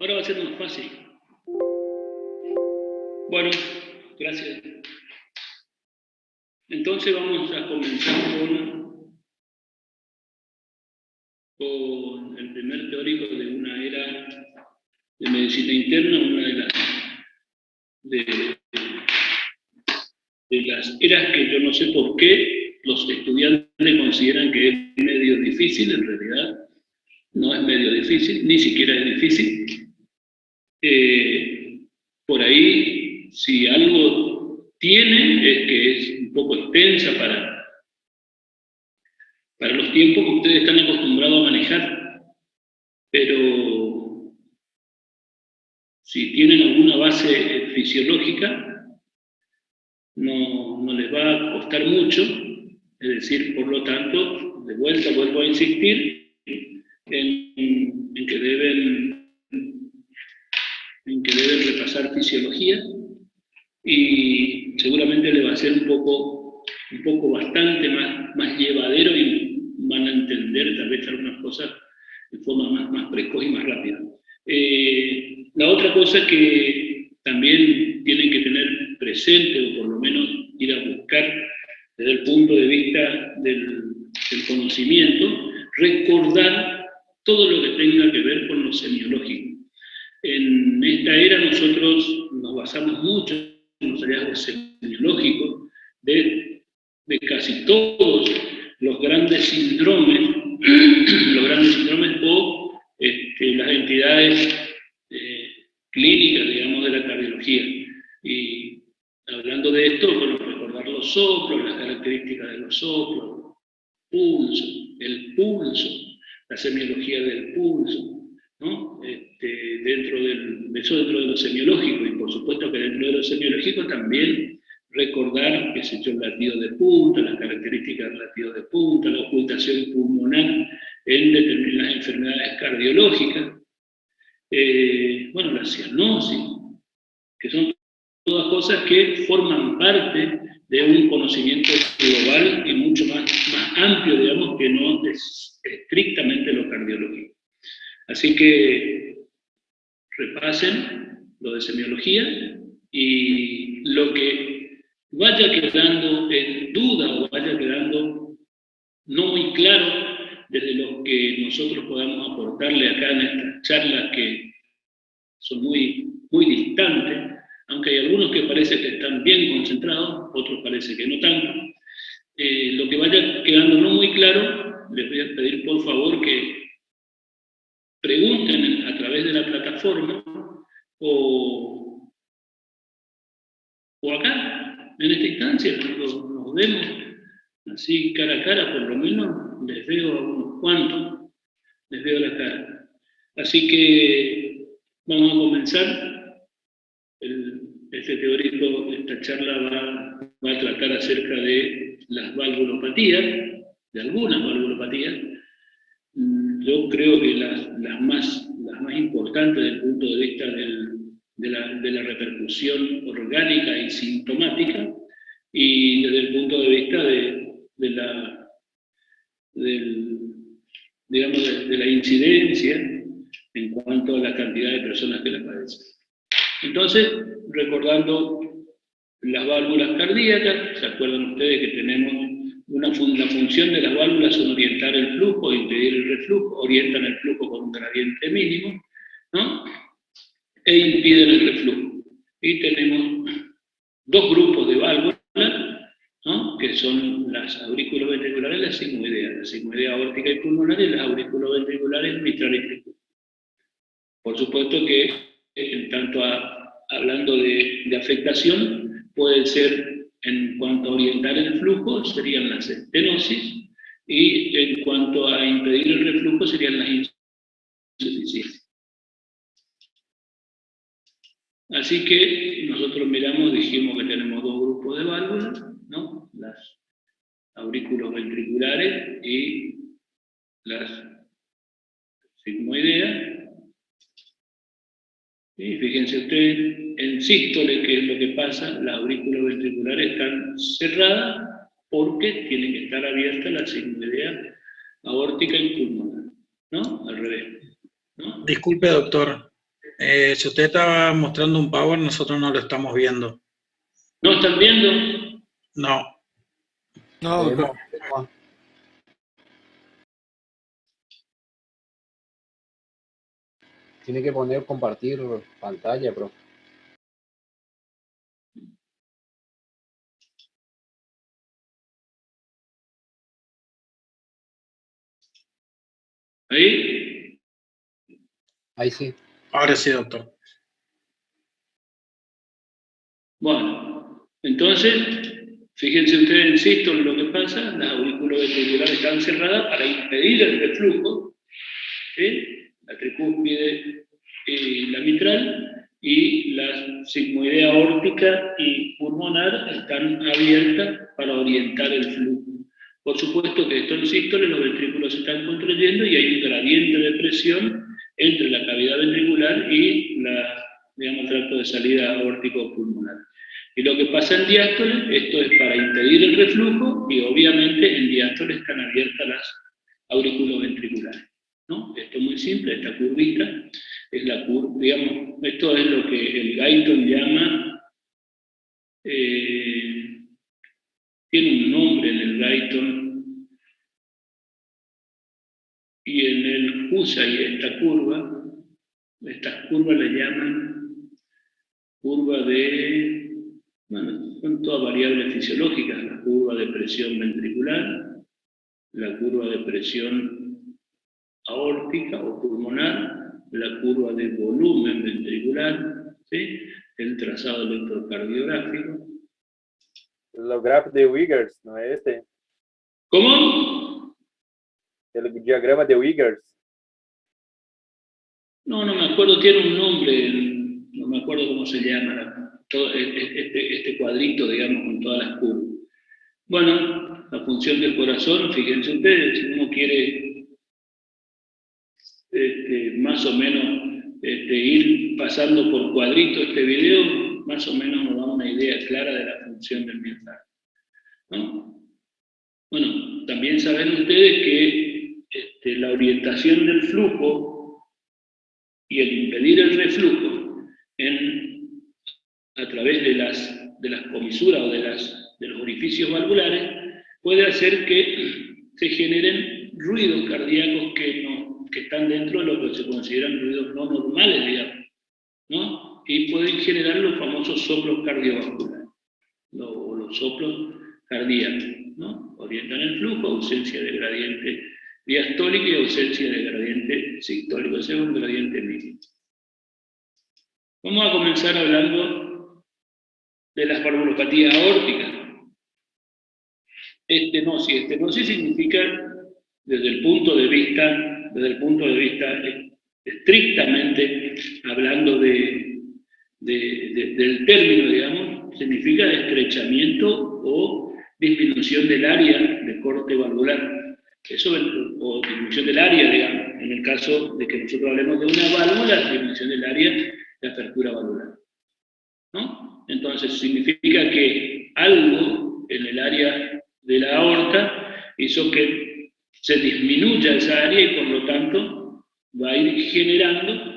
Ahora va a ser más fácil. Bueno, gracias. Entonces vamos a comenzar con el primer teórico de una era de medicina interna, una de las eras que yo no sé por qué los estudiantes consideran que es medio difícil. En realidad no es medio difícil, ni siquiera es difícil. Por ahí, si algo tiene, es que es un poco extensa para los tiempos que ustedes están acostumbrados a manejar, pero si tienen alguna base fisiológica, no les va a costar mucho. Es decir, por lo tanto, de vuelta vuelvo a insistir en que deben repasar fisiología, y seguramente le va a ser un poco bastante más llevadero, y van a entender tal vez algunas cosas de forma más precoz y más rápida. La otra cosa que también tienen que tener presente, o por lo menos ir a buscar desde el punto de vista del conocimiento, recordar todo lo que tenga que ver con lo semiológico. En esta era nosotros nos basamos mucho en los hallazgos semiológicos de casi todos los grandes síndromes o las entidades clínicas, digamos, de la cardiología. Y hablando de esto, bueno, recordar los soplos, las características de los soplos, el pulso, la semiología del pulso, ¿no? Dentro de lo semiológico, y por supuesto que dentro de lo semiológico también recordar, qué sé yo, el latido de punta, las características del latido de punta, la ocultación pulmonar en determinadas enfermedades cardiológicas, bueno, la cianosis, que son todas cosas que forman parte de un conocimiento global y mucho más amplio, digamos, que no es estrictamente lo cardiológico. Así que repasen lo de semiología, y lo que vaya quedando en duda o vaya quedando no muy claro desde lo que nosotros podamos aportarle acá en estas charlas, que son muy distantes, aunque hay algunos que parece que están bien concentrados, otros parece que no tanto. Lo que vaya quedando no muy claro, les voy a pedir por favor que pregunten a través de la plataforma o acá, en esta instancia, cuando nos vemos así cara a cara, por lo menos les veo a unos cuantos, les veo la cara. Así que vamos a comenzar. Este teórico, esta charla va a tratar acerca de las valvulopatías, de algunas valvulopatías. Yo creo que las más importantes desde el punto de vista de la repercusión orgánica y sintomática, y desde el punto de vista de la incidencia en cuanto a la cantidad de personas que la padecen. Entonces, recordando las válvulas cardíacas, ¿se acuerdan ustedes que tenemos la función de las válvulas son orientar el flujo, impedir el reflujo, orientan el flujo con un gradiente mínimo, ¿no? E impiden el reflujo. Y tenemos dos grupos de válvulas, ¿no? Que son las auriculoventriculares y la sigmoidea aórtica y pulmonar, y las auriculoventriculares mitral y tricular. Por supuesto que hablando de afectación, puede ser en cuanto a orientar el flujo, serían las estenosis, y en cuanto a impedir el reflujo, serían las insuficiencias. Así que nosotros dijimos que tenemos dos grupos de válvulas, ¿no? Las auriculoventriculares y las sigmoideas. Y fíjense ustedes, en sístole, ¿qué es lo que pasa? Las auriculoventriculares están cerradas porque tienen que estar abiertas la sigmoidea aórtica y pulmonar, ¿no? Al revés, ¿no? Disculpe, doctor. Si usted está mostrando un power, nosotros no lo estamos viendo. ¿No están viendo? No. No, doctor. Tiene que poner compartir pantalla, bro. ¿Ahí? Ahí sí. Ahora sí, doctor. Bueno, entonces, fíjense ustedes, insisto, en lo que pasa, las auriculoventriculares están cerradas para impedir el reflujo, ¿sí? La tricúspide y la mitral, y la sigmoidea aórtica y pulmonar están abiertas para orientar el flujo. Por supuesto que esto en sístole, los ventrículos se están contrayendo y hay un gradiente de presión entre la cavidad ventricular y el tracto de salida aórtico pulmonar. Y lo que pasa en diástole, esto es para impedir el reflujo, y obviamente en diástole están abiertas las auriculoventriculares, ¿no? Esto es muy simple, esta curvita es la curva, digamos, esto es lo que el Guyton llama, tiene un nombre en el Guyton, y en el Husay estas curvas le llaman curva de, bueno, son todas variables fisiológicas, la curva de presión ventricular, la curva de presión aórtica o pulmonar, la curva de volumen ventricular, ¿sí? El trazado electrocardiográfico. Los grafos de Wiggers, ¿no es este? ¿Cómo? El diagrama de Wiggers. No me acuerdo, tiene un nombre, no me acuerdo cómo se llama, todo este cuadrito, digamos, con todas las curvas. Bueno, la función del corazón, fíjense ustedes, si uno quiere más o menos ir pasando por cuadrito este video, más o menos nos da una idea clara de la función del miocardio, ¿no? Bueno, también saben ustedes que la orientación del flujo y el impedir el reflujo a través de las comisuras o de los orificios valvulares puede hacer que se generen ruidos cardíacos que están dentro de lo que se consideran ruidos no normales, digamos, ¿no? Y pueden generar los famosos soplos cardiovasculares, los soplos cardíacos, ¿no? Orientan el flujo, ausencia de gradiente diastólico y ausencia de gradiente sistólico, ese es un gradiente mínimo. Vamos a comenzar hablando de las valvulopatías aórticas. Estenosis significa, desde el punto de vista estrictamente hablando del término, digamos, significa estrechamiento o disminución del área de corte valvular. Eso, o disminución del área, digamos, en el caso de que nosotros hablemos de una válvula, disminución del área de apertura valvular, ¿no? Entonces significa que algo en el área de la aorta hizo que se disminuya esa área y por lo tanto va a ir generando,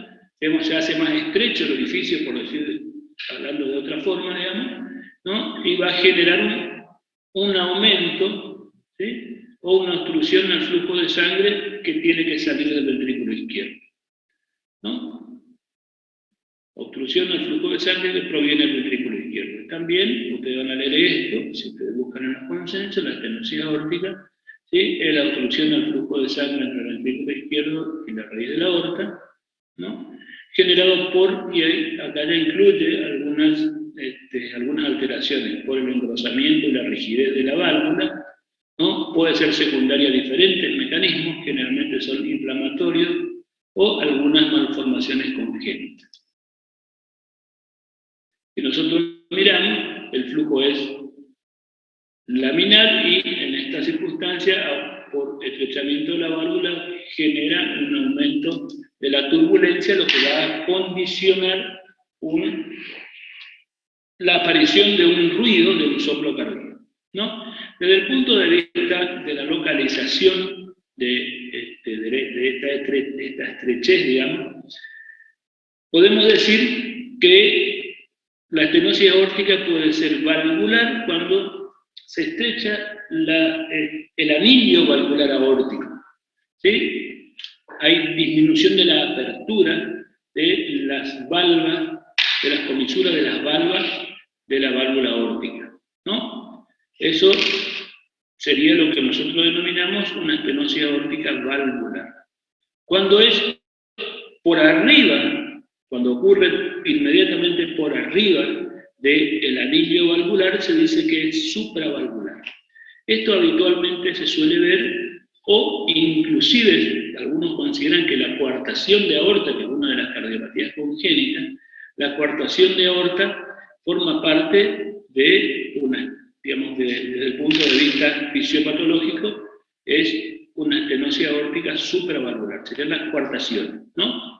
se hace más estrecho el orificio, por decir, hablando de otra forma, digamos, ¿no? Y va a generar un aumento, ¿sí? O una obstrucción al flujo de sangre que tiene que salir del ventrículo izquierdo, ¿no? Obstrucción al flujo de sangre que proviene del ventrículo izquierdo. También, ustedes van a leer esto, si ustedes buscan en los consensos, la estenosis aórtica, ¿sí? Es la obstrucción al flujo de sangre entre el ventrículo izquierdo y la raíz de la aorta, ¿no? Generado por, y acá ya incluye algunas alteraciones, por el engrosamiento y la rigidez de la válvula, ¿no? Puede ser secundaria a diferentes mecanismos, generalmente son inflamatorios, o algunas malformaciones congénitas. Si nosotros miramos, el flujo es laminar y en esta circunstancia, por estrechamiento de la válvula, genera un aumento de la turbulencia, lo que va a condicionar la aparición de un ruido, de un soplo cardíaco, ¿no? Desde el punto de vista de la localización de esta estrechez, digamos, podemos decir que la estenosis aórtica puede ser valvular cuando se estrecha el anillo valvular aórtico, ¿sí? Hay disminución de la apertura de las valvas, de las comisuras de las valvas de la válvula aórtica, ¿no? Eso sería lo que nosotros denominamos una estenosis aórtica valvular. Cuando es por arriba, cuando ocurre inmediatamente por arriba del anillo valvular, se dice que es supravalvular. Esto habitualmente se suele ver, o inclusive algunos consideran que la coartación de aorta, que es una de las cardiopatías congénitas, la coartación de aorta forma parte de una, digamos, desde el punto de vista fisiopatológico, es una estenosis aórtica supravalvular, serían las coartaciones, ¿no?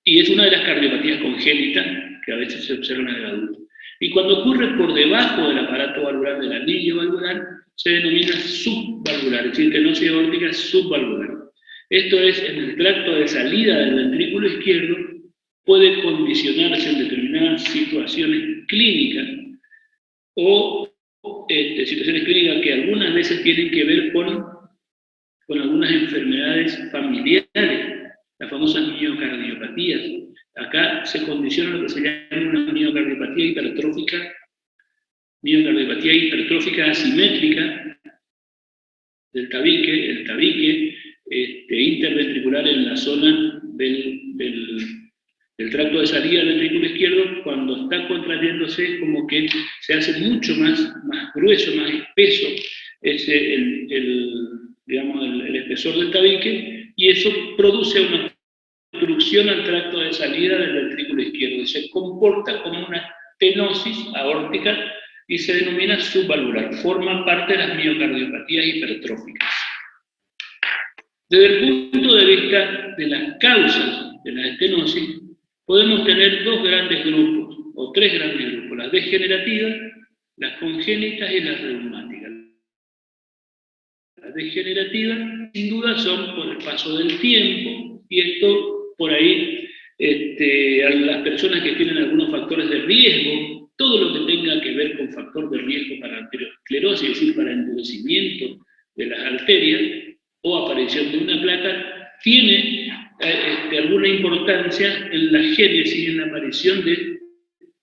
Y es una de las cardiopatías congénitas que a veces se observan en el adulto. Y cuando ocurre por debajo del aparato valvular, del anillo valvular, se denomina subvalvular, es decir, estenosis aórtica subvalvular. Esto es en el tracto de salida del ventrículo izquierdo, puede condicionarse en determinadas situaciones clínicas o situaciones clínicas que algunas veces tienen que ver con algunas enfermedades familiares, las famosas miocardiopatías. Acá se condiciona lo que se llama una miocardiopatía hipertrófica asimétrica del tabique, el tabique interventricular en la zona del tracto de salida del ventrículo izquierdo, cuando está contrayéndose, como que se hace mucho más grueso, más espeso, el espesor del tabique, y eso produce una obstrucción al tracto de salida del ventrículo izquierdo, y se comporta como una estenosis aórtica y se denomina subvalvular, forma parte de las miocardiopatías hipertróficas. Desde el punto de vista de las causas de la estenosis, podemos tener dos grandes grupos, o tres grandes grupos, las degenerativas, las congénitas y las reumáticas. Las degenerativas, sin duda, son por el paso del tiempo, y esto por ahí, a las personas que tienen algunos factores de riesgo, todo lo que tenga que ver con factor de riesgo para arteriosclerosis, es decir, para endurecimiento de las arterias o aparición de una placa, tiene alguna importancia en la génesis y en la aparición de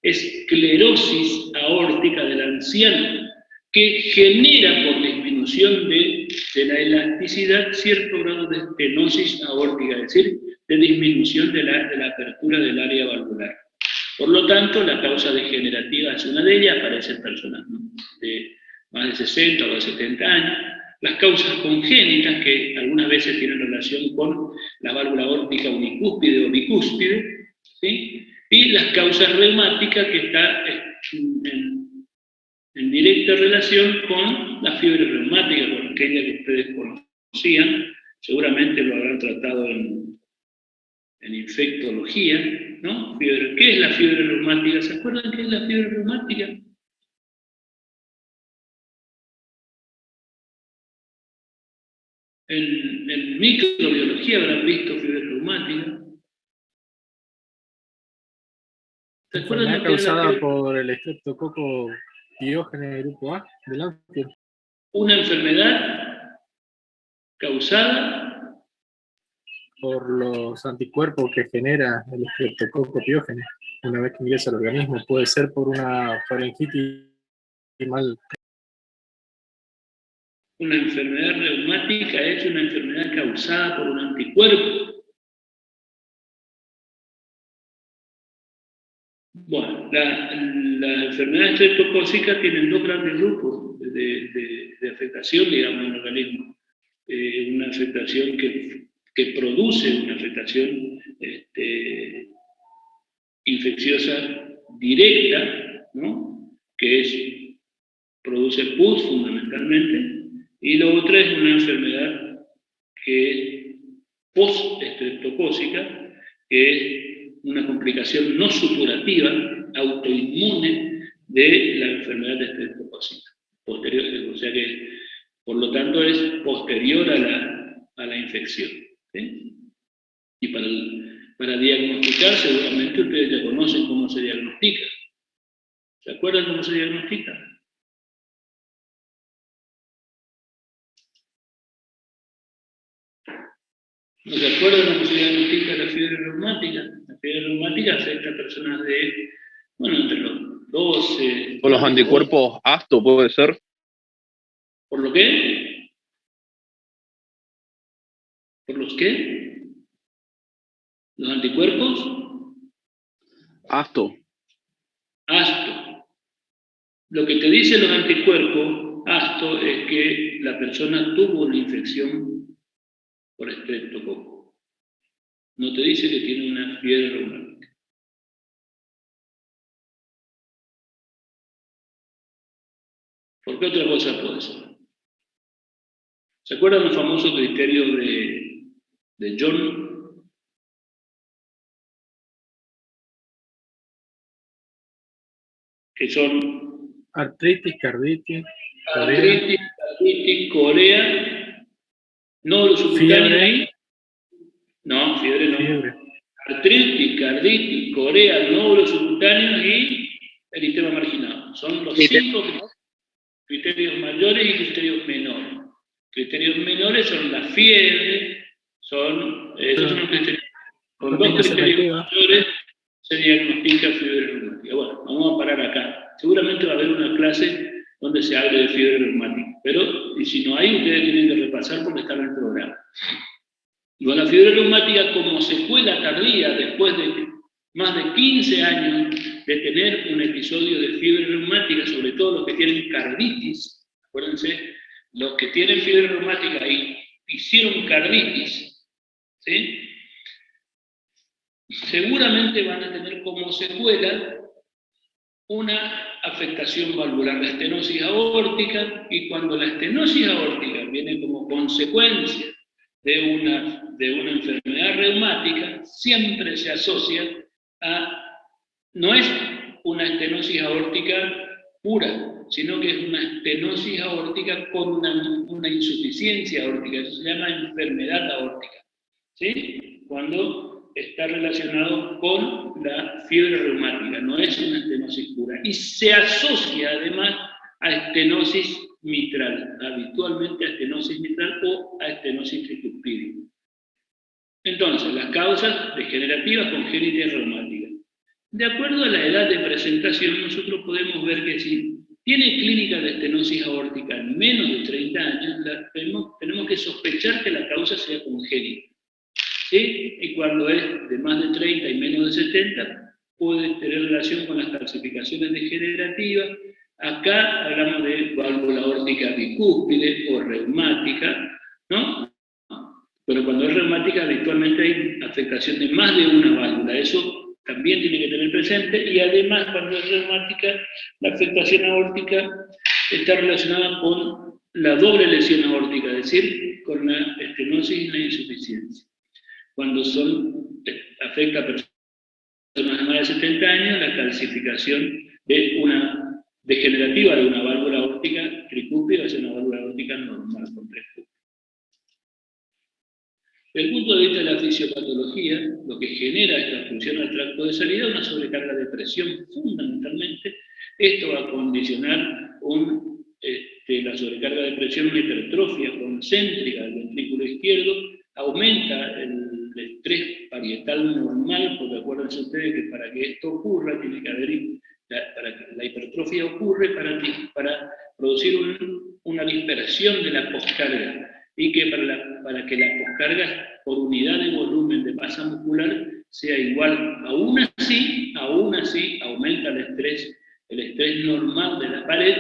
esclerosis aórtica del anciano, que genera por disminución de la elasticidad cierto grado de estenosis aórtica, es decir, de disminución de la apertura del área valvular. Por lo tanto, la causa degenerativa es una de ellas, aparece en personas, ¿no?, de más de 60 o de 70 años. Las causas congénitas, que algunas veces tienen relación con la válvula aórtica unicúspide o bicúspide, ¿sí? Y las causas reumáticas, que está en directa relación con la fiebre reumática, con aquella que ustedes conocían, seguramente lo habrán tratado en infectología, ¿no? ¿Qué es la fiebre reumática? ¿Se acuerdan qué es la fiebre reumática? En microbiología habrán visto fiebre reumática. ¿Se acuerdan Enfermedad causada por el Streptococcus pyogenes grupo A del Anfield? Una enfermedad causada por los anticuerpos que genera el Streptococcus pyogenes una vez que ingresa al organismo. Puede ser por una faringitis mal. Una enfermedad reumática es una enfermedad causada por un anticuerpo. Bueno, las enfermedades estreptocócicas tienen dos grandes grupos de afectación, digamos, en el organismo. Una afectación que produce una afectación infecciosa directa, ¿no?, que produce pus fundamentalmente, y la otra es una enfermedad que es post-estreptocócica, que es una complicación no supurativa, autoinmune de la enfermedad estreptocócica, posterior, o sea que, por lo tanto, es posterior a la infección, ¿sí? Para diagnosticar, seguramente ustedes ya conocen cómo se diagnostica. ¿Se acuerdan cómo se diagnostica? ¿No se acuerdan cómo se diagnostica la fiebre reumática? La fiebre reumática afecta a personas de, bueno, entre los 12... ¿Con los anticuerpos ASTO puede ser? ¿Por lo qué? ¿Por los qué? ¿Los anticuerpos? ASTO. ASTO. Lo que te dicen los anticuerpos, ASTO, es que la persona tuvo una infección por estreptococo. No te dice que tiene una fiebre reumática. ¿Por qué otra cosa puede ser? ¿Se acuerdan del famoso criterio de John? Que son Artritis, carditis, corea, nódulos subcutáneos Fiebre. ahí. No, fiebre no. fiebre. Artritis, carditis, corea, nódulos subcutáneos y eritema marginado. Son los 5 criterios mayores y criterios menores. Criterios menores son la fiebre, esos son los criterios. Con 2 criterios mayores se diagnostica fiebre reumática. Bueno, vamos a parar acá. Seguramente va a haber una clase donde se hable de fiebre reumática, pero y si no hay, ustedes tienen que repasar porque está en el programa. Y con la fiebre reumática, como secuela tardía, después de más de 15 años de tener un episodio de fiebre reumática, sobre todo los que tienen carditis, acuérdense, los que tienen fiebre reumática y hicieron carditis, ¿sí? Seguramente van a tener como secuela una afectación valvular, la estenosis aórtica, y cuando la estenosis aórtica viene como consecuencia de una enfermedad reumática, siempre se asocia no es una estenosis aórtica pura, sino que es una estenosis aórtica con una insuficiencia aórtica, eso se llama enfermedad aórtica, ¿sí? Cuando está relacionado con la fiebre reumática, no es una estenosis pura. Y se asocia además a estenosis mitral, habitualmente a estenosis mitral o a estenosis tricuspide. Entonces, las causas degenerativas congénitas reumáticas. De acuerdo a la edad de presentación, nosotros podemos ver que si tiene clínica de estenosis aórtica en menos de 30 años, tenemos que sospechar que la causa sea congénita. ¿Sí? Y cuando es de más de 30 y menos de 70, puede tener relación con las calcificaciones degenerativas. Acá hablamos de válvula aórtica bicúspide o reumática, ¿no? Pero cuando es reumática, habitualmente hay afectación de más de una válvula. Eso también tiene que tener presente. Y además, cuando es reumática, la afectación aórtica está relacionada con la doble lesión aórtica, es decir, con la estenosis y la insuficiencia. Cuando afecta a personas de más de 70 años, la calcificación degenerativa de una válvula aórtica tricúspide es una válvula aórtica normal con 3 cúspides. Desde el punto de vista de la fisiopatología, lo que genera esta obstrucción al tracto de salida es una sobrecarga de presión, fundamentalmente. Esto va a condicionar la sobrecarga de presión, una hipertrofia concéntrica del ventrículo izquierdo, aumenta el estrés parietal normal, porque acuérdense ustedes que para que esto ocurra, tiene que haber, para que la hipertrofia ocurre, para producir una dispersión de la poscarga, y que para que la poscarga por unidad de volumen de masa muscular sea igual. Aún así aumenta el estrés normal de la pared.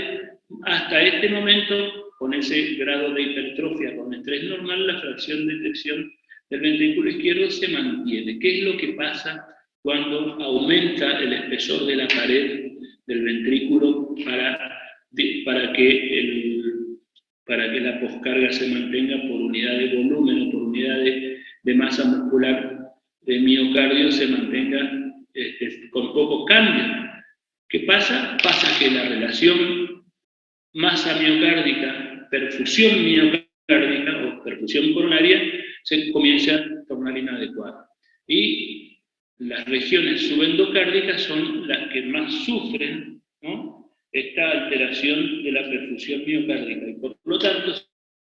Hasta este momento, con ese grado de hipertrofia, con estrés normal, la fracción de tensión del ventrículo izquierdo se mantiene. ¿Qué es lo que pasa cuando aumenta el espesor de la pared del ventrículo para que la poscarga se mantenga por unidad de volumen o por unidad de masa muscular de miocardio se mantenga con pocos cambios? ¿Qué pasa? Pasa que la relación masa miocárdica, perfusión miocárdica o perfusión coronaria se comienza a tornar inadecuada. Y las regiones subendocárdicas son las que más sufren, ¿no?, esta alteración de la perfusión miocárdica. Y por lo tanto,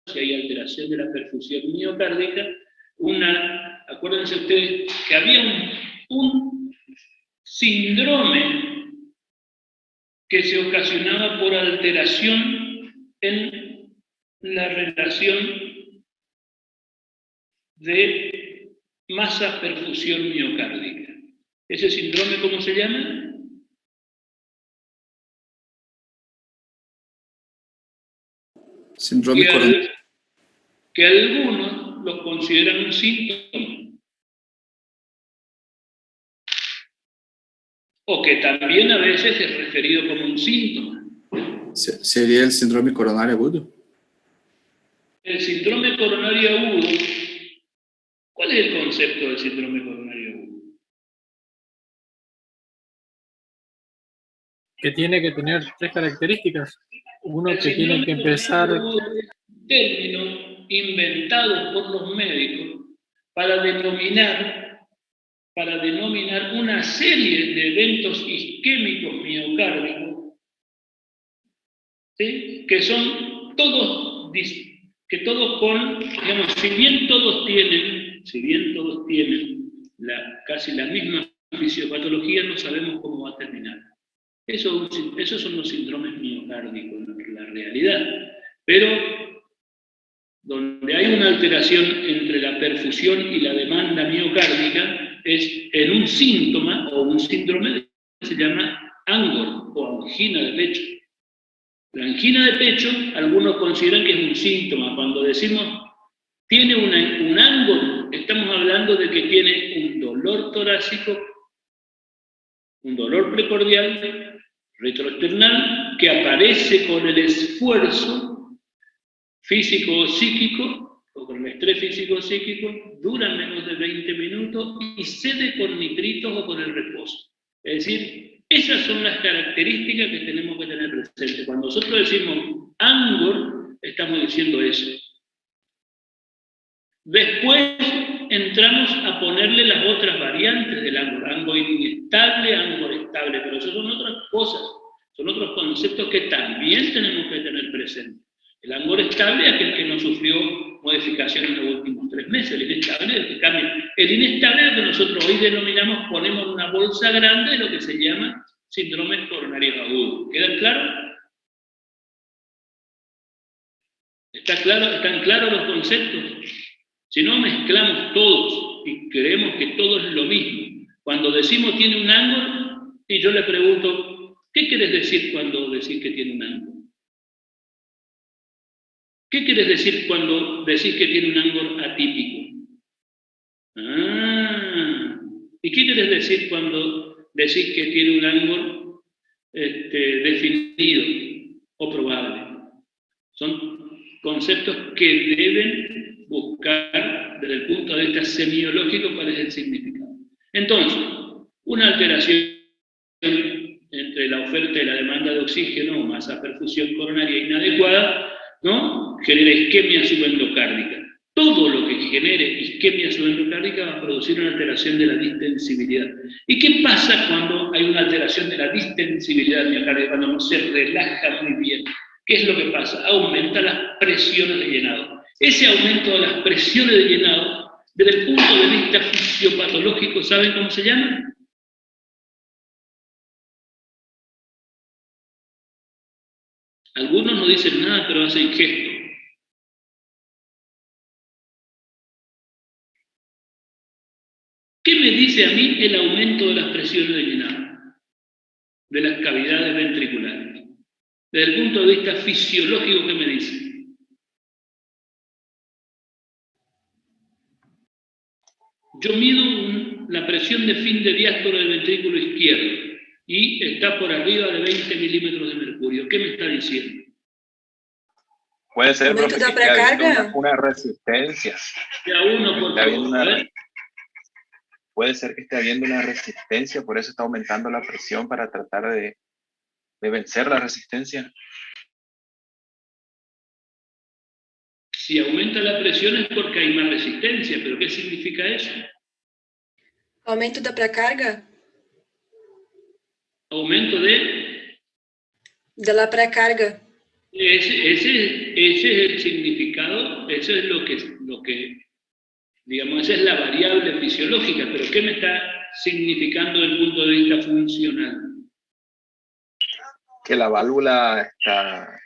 si hay alteración de la perfusión miocárdica, acuérdense ustedes que había un síndrome que se ocasionaba por alteración en la relación de masa-perfusión miocárdica. ¿Ese síndrome cómo se llama? Síndrome coronario. Que algunos lo consideran un síntoma. O que también a veces es referido como un síntoma. Sería el síndrome coronario agudo. El síndrome coronario agudo, ¿cuál es el concepto del síndrome coronario agudo? Que tiene que tener 3 características. Uno, El que tiene que síndrome empezar... coronario agudo es un término inventado por los médicos para denominar una serie de eventos isquémicos miocárdicos, ¿sí?, que son todos, digamos, si bien todos tienen casi la misma fisiopatología, no sabemos cómo va a terminar. Esos son los síndromes miocárdicos en la realidad. Pero donde hay una alteración entre la perfusión y la demanda miocárdica es en un síntoma o un síndrome que se llama ANGOR o angina de pecho. La angina de pecho, algunos consideran que es un síntoma. Cuando decimos tiene un ANGOR, estamos hablando de que tiene un dolor torácico, un dolor precordial, retroesternal, que aparece con el esfuerzo físico o psíquico, o con el estrés físico o psíquico, dura menos de 20 minutos y cede con nitritos o con el reposo. Es decir, esas son las características que tenemos que tener presente. Cuando nosotros decimos ANGOR, estamos diciendo eso. Después entramos a ponerle las otras variantes del ANGOR. ANGOR inestable, ANGOR estable, pero eso son otras cosas, son otros conceptos que también tenemos que tener presentes. El ANGOR estable es aquel que no sufrió modificación en los últimos 3 meses. El inestable es el que cambia. El inestable es lo que nosotros hoy denominamos, ponemos una bolsa grande de lo que se llama síndromes coronarios agudos. ¿Quedan claros? ¿Están claros los conceptos? Si no, mezclamos todos y creemos que todo es lo mismo. Cuando decimos tiene un ANGOR, y yo le pregunto, ¿qué quieres decir cuando decís que tiene un ANGOR? ¿Qué quieres decir cuando decís que tiene un ANGOR atípico? ¿Y qué quieres decir cuando decís que tiene un ANGOR definido o probable? Son conceptos que deben buscar desde el punto de vista semiológico cuál es el significado. Entonces, una alteración entre la oferta y la demanda de oxígeno, masa perfusión coronaria inadecuada, ¿no?, genera isquemia subendocárdica. Todo lo que genere isquemia subendocárdica va a producir una alteración de la distensibilidad. ¿Y qué pasa cuando hay una alteración de la distensibilidad miocárdica, cuando no se relaja muy bien? ¿Qué es lo que pasa? Aumenta las presiones de llenado. Ese aumento de las presiones de llenado, desde el punto de vista fisiopatológico, ¿saben cómo se llama? Algunos no dicen nada, pero hacen gesto. ¿Qué me dice a mí el aumento de las presiones de llenado de las cavidades ventriculares? Desde el punto de vista fisiológico, ¿qué me dice? Yo mido la presión de fin de diástole del ventrículo izquierdo y está por arriba de 20 milímetros de mercurio. ¿Qué me está diciendo? Puede ser, profe, que esté habiendo una resistencia. Ya uno, por favor. Puede ser que esté habiendo una resistencia, por eso está aumentando la presión para tratar de vencer la resistencia. Si aumenta la presión es porque hay más resistencia, pero ¿qué significa eso? Aumento da pré-carga? Aumento de la pré-carga. ese es el significado, eso es lo que, digamos, esa es la variable fisiológica, pero ¿qué me está significando desde el punto de vista funcional? Que la válvula está...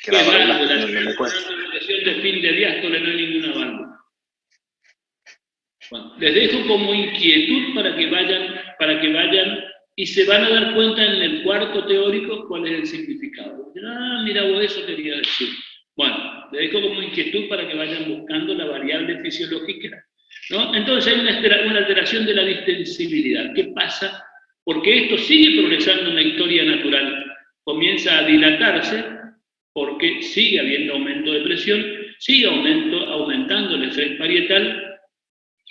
Que la válvula no me cuesta. En relación de fin de diástole no hay ninguna válvula. Bueno, les dejo como inquietud para que vayan y se van a dar cuenta en el cuarto teórico cuál es el significado. Mira, vos eso quería decir. Bueno, les dejo como inquietud para que vayan buscando la variable fisiológica, ¿no? Entonces hay una alteración de la distensibilidad. ¿Qué pasa? Porque esto sigue progresando en la historia natural. Comienza a dilatarse porque sigue habiendo aumento de presión, sigue aumentando el estrés parietal,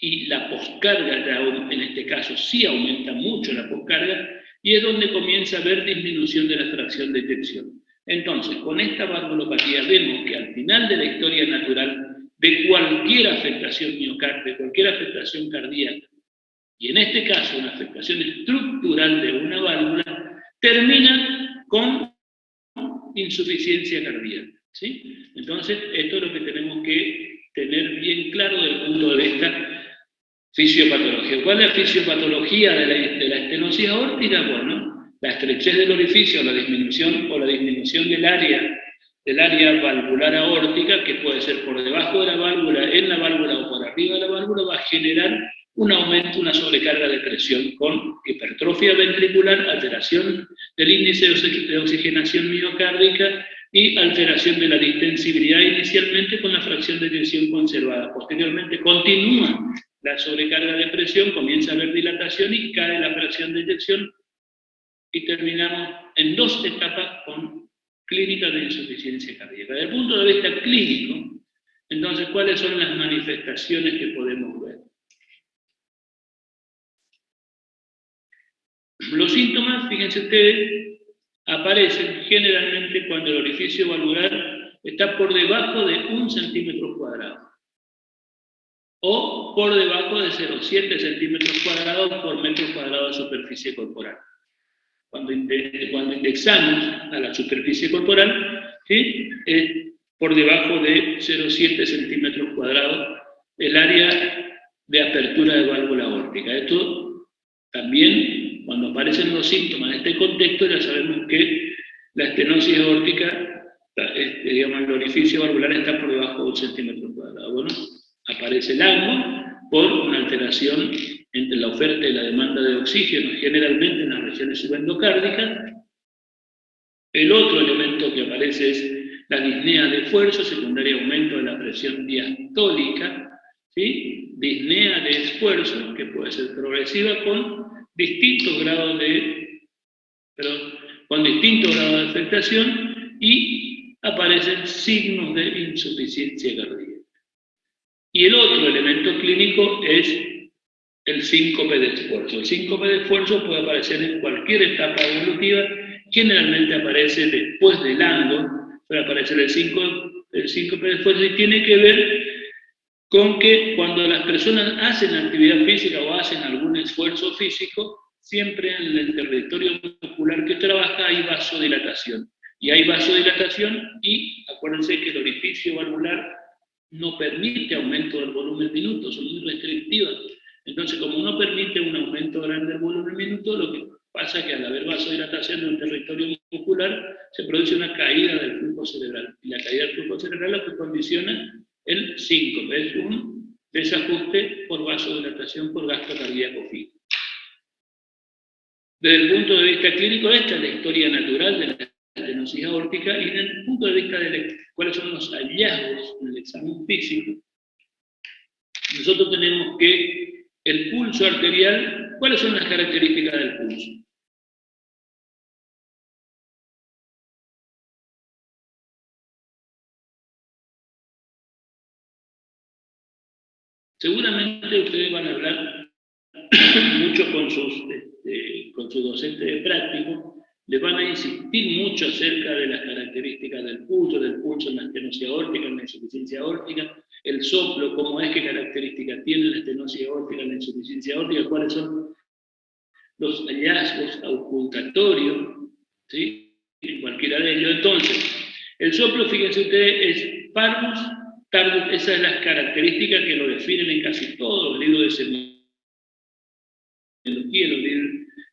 y la poscarga, ya en este caso sí aumenta mucho la poscarga, y es donde comienza a haber disminución de la fracción de eyección. Entonces, con esta valvulopatía vemos que al final de la historia natural de cualquier afectación miocárdica, de cualquier afectación cardíaca, y en este caso una afectación estructural de una válvula, termina con insuficiencia cardíaca, ¿sí? Entonces, esto es lo que tenemos que tener bien claro desde el punto de vista fisiopatología. ¿Cuál es la fisiopatología de la estenosis aórtica? Bueno, la estrechez del orificio, la disminución del área valvular aórtica, que puede ser por debajo de la válvula, en la válvula o por arriba de la válvula, va a generar un aumento, una sobrecarga de presión con hipertrofia ventricular, alteración del índice de oxigenación miocárdica y alteración de la distensibilidad, inicialmente con la fracción de eyección conservada. Posteriormente continúa la sobrecarga de presión, comienza a haber dilatación y cae la fracción de eyección, y terminamos en 2 etapas con clínica de insuficiencia cardíaca. Desde el punto de vista clínico, entonces, ¿cuáles son las manifestaciones que podemos ver? Los síntomas, fíjense ustedes, aparecen generalmente cuando el orificio valvular está por debajo de 1 centímetro cuadrado o por debajo de 0,7 centímetros cuadrados por metro cuadrado de superficie corporal. Cuando indexamos a la superficie corporal, ¿sí?, es por debajo de 0,7 centímetros cuadrados el área de apertura de válvula aórtica. Esto también, cuando aparecen los síntomas en este contexto, ya sabemos que la estenosis aórtica, digamos, el orificio valvular está por debajo de 1 centímetro cuadrado. Bueno, aparece el ANGO por una alteración entre la oferta y la demanda de oxígeno, generalmente en las regiones subendocárdicas. El otro elemento que aparece es la disnea de esfuerzo, secundaria aumento de la presión diastólica, ¿sí? Disnea de esfuerzo, que puede ser progresiva con distintos grados de afectación, y aparecen signos de insuficiencia cardíaca. Y el otro elemento clínico es el síncope de esfuerzo. El síncope de esfuerzo puede aparecer en cualquier etapa evolutiva, generalmente aparece después del ANGO, puede aparecer el síncope de esfuerzo, y tiene que ver con que cuando las personas hacen actividad física o hacen algún esfuerzo físico, siempre en el territorio muscular que trabaja hay vasodilatación. Y hay vasodilatación, y acuérdense que el orificio valvular no permite aumento del volumen minuto, son muy restrictivas. Entonces, como no permite un aumento grande del volumen minuto, lo que pasa es que al haber vasodilatación en un territorio muscular, se produce una caída del flujo cerebral. Y la caída del flujo cerebral es lo que condiciona el síncope, es un desajuste por vasodilatación, por gasto cardíaco fijo. Desde el punto de vista clínico, esta es la historia natural de la estenosis aórtica, y desde el punto de vista de cuáles son los hallazgos en el examen físico, nosotros tenemos que el pulso arterial, ¿cuáles son las características del pulso? Seguramente ustedes van a hablar mucho con sus docentes de práctico, les van a insistir mucho acerca de las características del pulso en la estenosis aórtica, en la insuficiencia aórtica, el soplo, cómo es, qué características tiene la estenosis aórtica, la insuficiencia aórtica, cuáles son los hallazgos auscultatorios, ¿sí? En cualquiera de ellos. Entonces, el soplo, fíjense ustedes, es parvus tardus, esas son las características que lo definen en casi todos los libros de semiología,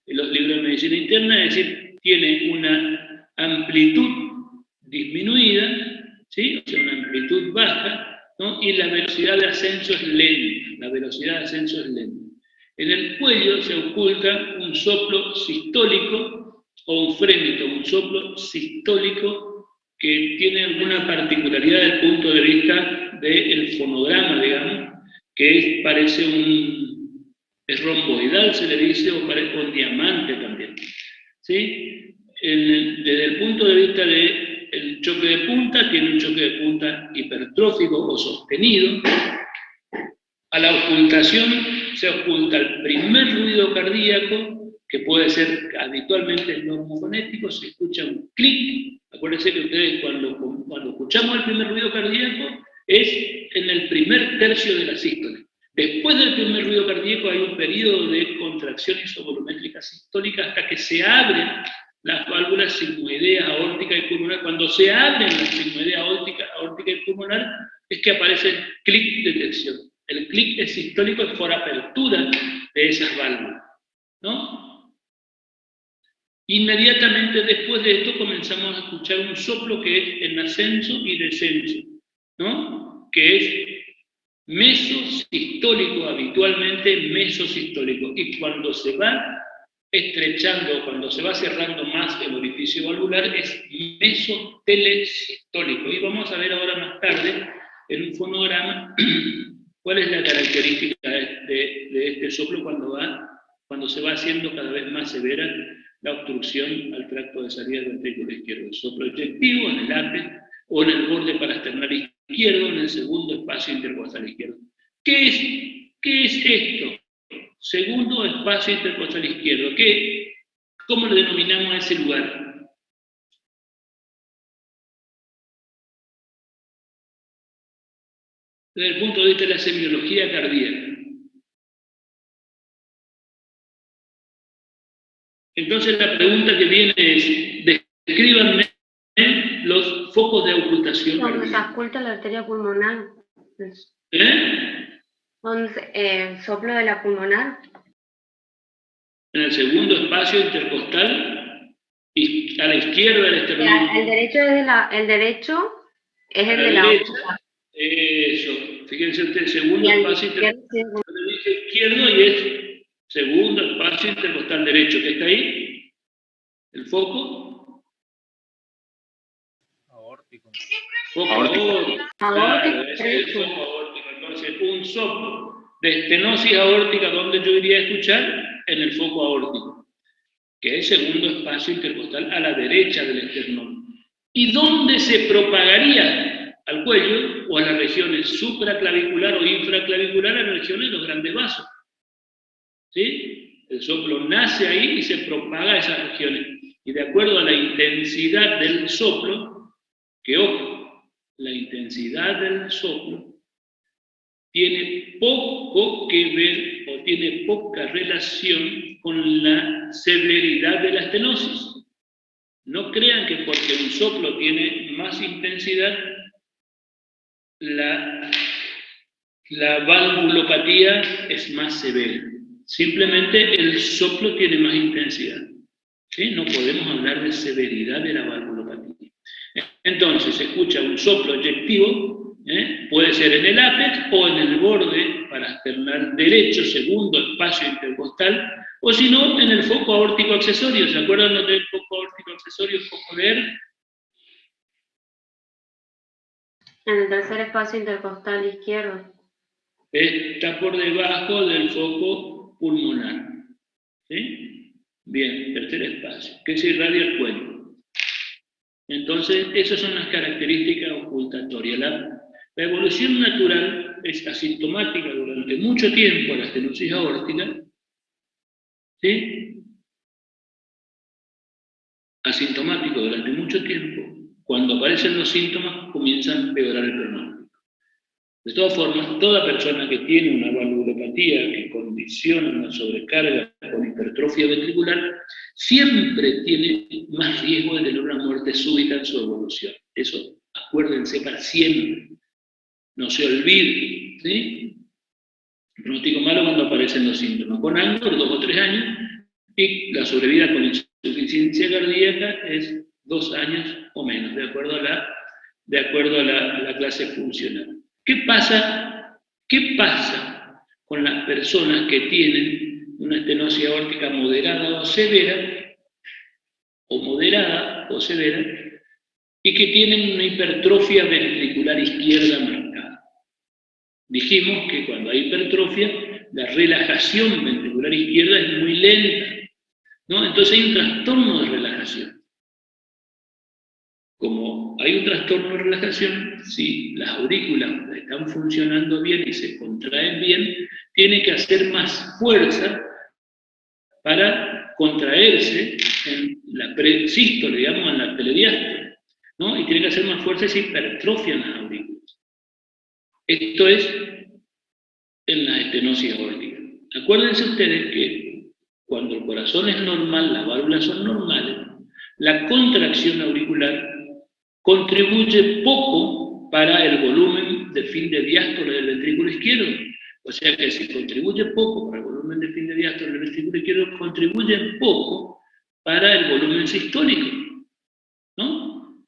los libros de medicina interna, es decir, tiene una amplitud disminuida, ¿sí? O sea, una amplitud baja, ¿no? Y la velocidad de ascenso es lenta, En el cuello se oculta un soplo sistólico o un frémito, un soplo sistólico que tiene alguna particularidad desde el punto de vista del fonograma, digamos, que parece es romboidal, se le dice, o parece un diamante también, ¿sí? Desde el punto de vista del choque de punta, tiene un choque de punta hipertrófico o sostenido. A la ocultación se oculta el primer ruido cardíaco, que puede ser habitualmente normofonético, se escucha un clic. Acuérdense que ustedes cuando escuchamos el primer ruido cardíaco es en el primer tercio de la sístole. Después del primer ruido cardíaco hay un periodo de contracción isovolumétrica sistólica hasta que se abren las válvulas sigmoidea, aórtica y pulmonar. Cuando se abren las sigmoidea, aórtica y pulmonar es que aparece el clic de detección. El clic es sistólico, es por apertura de esas válvulas, ¿no? Inmediatamente después de esto comenzamos a escuchar un soplo que es en ascenso y descenso, ¿no? Que es mesosistólico, habitualmente mesosistólico. Y cuando se va estrechando, cuando se va cerrando más el orificio valvular, es mesotelesistólico. Y vamos a ver ahora más tarde, en un fonograma, cuál es la característica de este soplo cuando se va haciendo cada vez más severa la obstrucción al tracto de salida del ventrículo izquierdo. El soplo eyectivo en el ápice o en el borde parasternal izquierdo, en el segundo espacio intercostal izquierdo. ¿Qué es esto? Segundo espacio intercostal izquierdo. ¿Cómo le denominamos a ese lugar? Desde el punto de vista de la semiología cardíaca. Entonces la pregunta que viene es, descríbanme los focos de ocultación Donde se cardíaca. oculta la arteria pulmonar. ¿Eh? El soplo de la pulmonar. En el segundo espacio intercostal, y a la izquierda del esternón. El derecho es el de la derecha. Eso, fíjense usted, segundo espacio izquierdo y es segundo espacio intercostal derecho, ¿qué está ahí? ¿El foco? Aórtico. Foco aórtico. Claro, ese es el foco aórtico. Entonces, un soplo de estenosis aórtica, ¿dónde yo iría a escuchar? En el foco aórtico, que es el segundo espacio intercostal a la derecha del esternón. ¿Y dónde se propagaría? Al cuello o a las regiones supraclavicular o infraclavicular, a las regiones de los grandes vasos. ¿Sí? El soplo nace ahí y se propaga a esas regiones. Y de acuerdo a la intensidad del soplo, que ojo, la intensidad del soplo tiene poco que ver o tiene poca relación con la severidad de la estenosis. No crean que porque un soplo tiene más intensidad, la valvulopatía es más severa. Simplemente el soplo tiene más intensidad. ¿Sí? No podemos hablar de severidad de la valvulopatía. Entonces, se escucha un soplo eyectivo, puede ser en el ápex o en el borde parasternal derecho, segundo espacio intercostal, o si no, en el foco aórtico accesorio. ¿Se acuerdan del foco aórtico accesorio, foco de R? En el tercer espacio intercostal izquierdo. Está por debajo del foco pulmonar. ¿Sí? Bien, tercer espacio, que se irradia el cuello. Entonces, esas son las características ocultatorias. La evolución natural es asintomática durante mucho tiempo, la estenosis aórtica. ¿Sí? Asintomático durante mucho tiempo. Cuando aparecen los síntomas, comienzan a empeorar el pronóstico. De todas formas, toda persona que tiene una valvulopatía que condiciona una sobrecarga con hipertrofia ventricular, siempre tiene más riesgo de tener una muerte súbita en su evolución. Eso, acuérdense para siempre. No se olvide, ¿sí? Pronóstico malo cuando aparecen los síntomas. Con Angor, 2 o 3 años, y la sobrevida con insuficiencia cardíaca es 2 años o menos, de acuerdo a la clase funcional. ¿Qué pasa con las personas que tienen una estenosis aórtica moderada o severa, y que tienen una hipertrofia ventricular izquierda marcada? Dijimos que cuando hay hipertrofia, la relajación ventricular izquierda es muy lenta, ¿no? Entonces hay un trastorno de relajación. Como hay un trastorno de relajación, si las aurículas están funcionando bien y se contraen bien, tiene que hacer más fuerza para contraerse en la presístole, digamos, en la telediástole, ¿no? Y tiene que hacer más fuerza y se hipertrofian las aurículas. Esto es en la estenosis aórtica. Acuérdense ustedes que cuando el corazón es normal, las válvulas son normales, la contracción auricular contribuye poco para el volumen de fin de diástole del ventrículo izquierdo. O sea que si contribuye poco para el volumen de fin de diástole del ventrículo izquierdo, contribuye poco para el volumen sistólico, ¿no?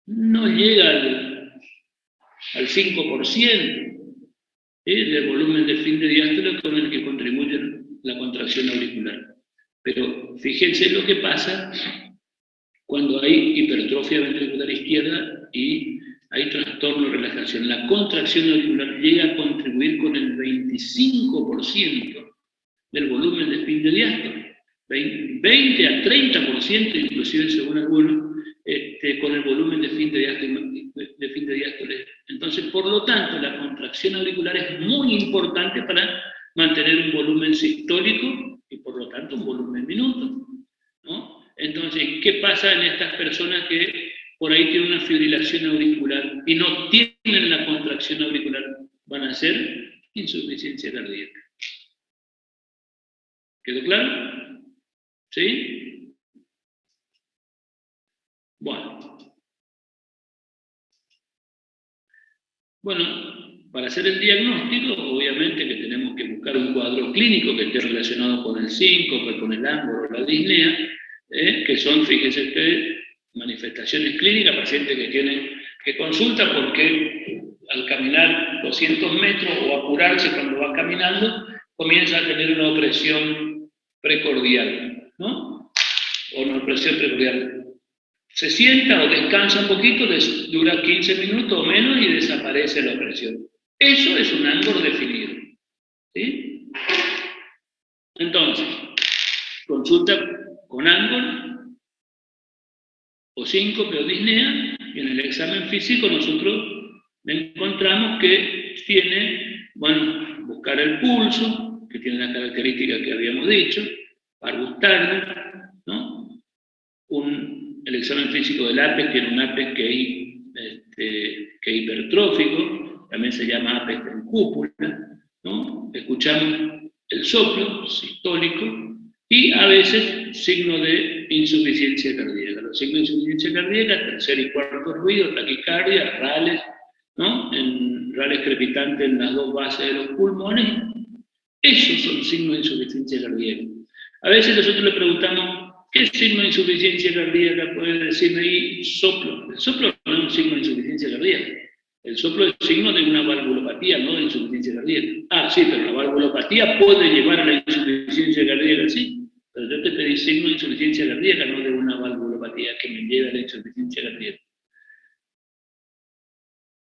No llega al 5% del volumen de fin de diástole con el que contribuye la contracción auricular. Pero fíjense lo que pasa cuando hay hipertrofia ventricular izquierda y hay trastorno de relajación. La contracción auricular llega a contribuir con el 25% del volumen de fin de diástole. 20 a 30% inclusive según algunos, con el volumen de fin de diástole. Entonces, por lo tanto, la contracción auricular es muy importante para mantener un volumen sistólico y por lo tanto un volumen minuto, ¿no? Entonces, ¿qué pasa en estas personas que por ahí tienen una fibrilación auricular y no tienen la contracción auricular? Van a ser insuficiencia cardíaca. ¿Quedó claro? ¿Sí? Bueno, para hacer el diagnóstico, obviamente que tenemos que buscar un cuadro clínico que esté relacionado con el síncope, con el Angor o la disnea, que son, fíjense ustedes, manifestaciones clínicas, pacientes que consulta porque al caminar 200 metros o apurarse cuando va caminando, comienza a tener una opresión precordial, ¿no? O una opresión precordial. Se sienta o descansa un poquito, dura 15 minutos o menos y desaparece la opresión. Eso es un Angor definido, ¿sí? Entonces, consulta con Angor o síncope o disnea, y en el examen físico nosotros encontramos que tiene, bueno, buscar el pulso, que tiene las características que habíamos dicho, Parvus Turner, ¿no? El examen físico del APES tiene un APES que es hipertrófico, también se llama APES en cúpula, ¿no? Escuchamos el soplo sistólico y a veces signo de insuficiencia cardíaca. Los signos de insuficiencia cardíaca, tercer y cuarto ruido, taquicardia, rales, ¿no? Rales crepitantes en las dos bases de los pulmones. Esos son signos de insuficiencia cardíaca. A veces nosotros le preguntamos, ¿qué signo de insuficiencia cardíaca puede decirme ahí? Soplo. El soplo no es un signo de insuficiencia cardíaca. El soplo es signo de una valvulopatía, no de insuficiencia cardíaca. Ah, sí, pero la valvulopatía puede llevar a la insuficiencia cardíaca, sí. Pero yo te pedí signo de insuficiencia cardíaca, no de una valvulopatía que me lleve a la insuficiencia cardíaca.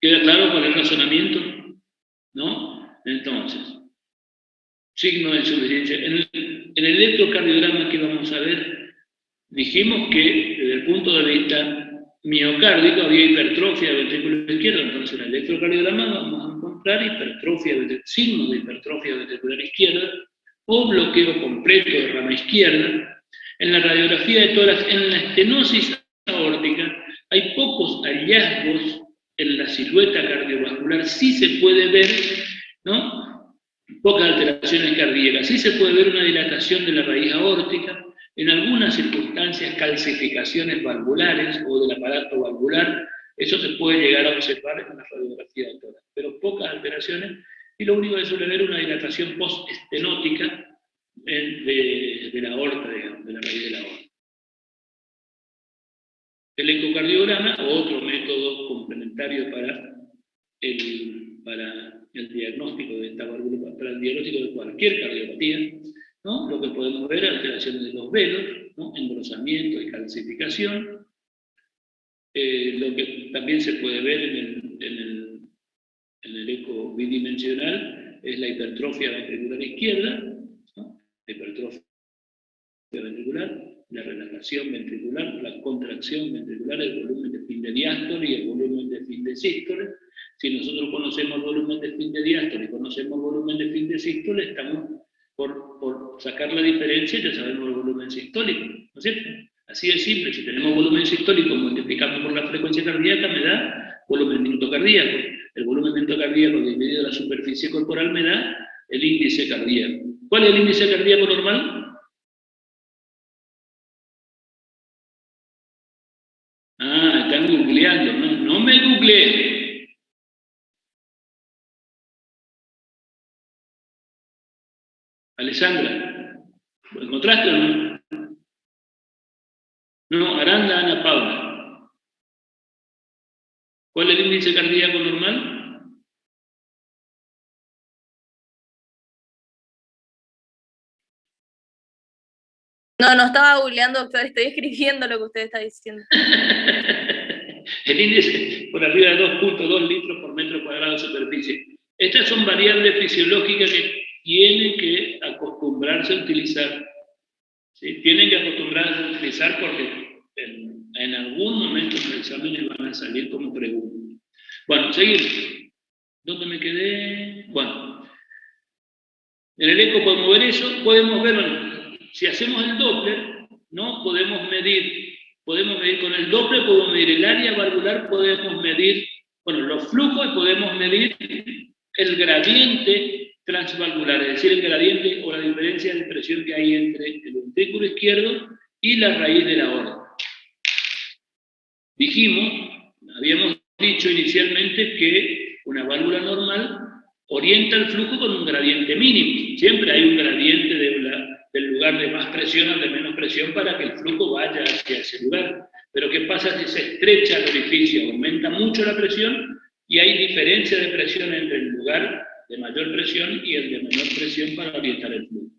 ¿Queda claro cuál es el razonamiento? ¿No? Entonces, signo de insuficiencia. En el electrocardiograma que vamos a ver, dijimos que desde el punto de vista miocárdico había hipertrofia del ventrículo izquierdo, entonces en el electrocardiograma vamos a encontrar signos de hipertrofia ventricular izquierda o bloqueo completo de rama izquierda. En la radiografía de tórax, en la estenosis aórtica, hay pocos hallazgos en la silueta cardiovascular sí se puede ver, ¿no? Pocas alteraciones cardíacas, sí se puede ver una dilatación de la raíz aórtica, en algunas circunstancias calcificaciones valvulares o del aparato valvular, eso se puede llegar a observar en la radiografía de tórax, pero pocas alteraciones, y lo único que suele ver una dilatación postestenótica de la aorta, digamos, de la raíz de la aorta. El ecocardiograma, otro método complementario para el diagnóstico de esta válvula, para el diagnóstico de cualquier cardiopatía, ¿no? Lo que podemos ver, alteraciones de los velos, ¿no? Engrosamiento y calcificación. Lo que también se puede ver en el eco bidimensional es la hipertrofia ventricular izquierda, ¿no? La hipertrofia ventricular, la relajación ventricular, la contracción ventricular, el volumen de fin de diástole y el volumen de fin de sístole. Si nosotros conocemos el volumen de fin de diástole y conocemos el volumen de fin de sístole, estamos por sacar la diferencia, ya sabemos el volumen sistólico, ¿no es cierto? Así de simple, si tenemos volumen sistólico multiplicando por la frecuencia cardíaca me da volumen minuto cardíaco. El volumen minuto cardíaco dividido la superficie corporal me da el índice cardíaco. ¿Cuál es el índice cardíaco normal? Ah, están googleando, no me googleen. Alessandra, ¿lo encontraste o no? No, Aranda Ana Paula. ¿Cuál es el índice cardíaco normal? No estaba googleando, doctor, estoy escribiendo lo que usted está diciendo. El índice por arriba de 2.2 litros por metro cuadrado de superficie. Estas son variables fisiológicas que tienen que acostumbrarse a utilizar. ¿Sí? Tienen que acostumbrarse a utilizar porque en algún momento en el examen les van a salir como preguntas. Bueno, seguimos. ¿Dónde me quedé? Bueno, en el eco podemos ver eso, podemos ver, bueno, si hacemos el Doppler, ¿no? Podemos medir con el Doppler, podemos medir el área valvular, podemos medir, bueno, los flujos y podemos medir el gradiente transvalvular, es decir, el gradiente o la diferencia de presión que hay entre el ventrículo izquierdo y la raíz de la aorta. Habíamos dicho inicialmente que una válvula normal orienta el flujo con un gradiente mínimo. Siempre hay un gradiente del lugar de más presión al de menos presión para que el flujo vaya hacia ese lugar. Pero ¿qué pasa si se estrecha el orificio? Aumenta mucho la presión y hay diferencia de presión entre el lugar de mayor presión y el de menor presión para orientar el flujo.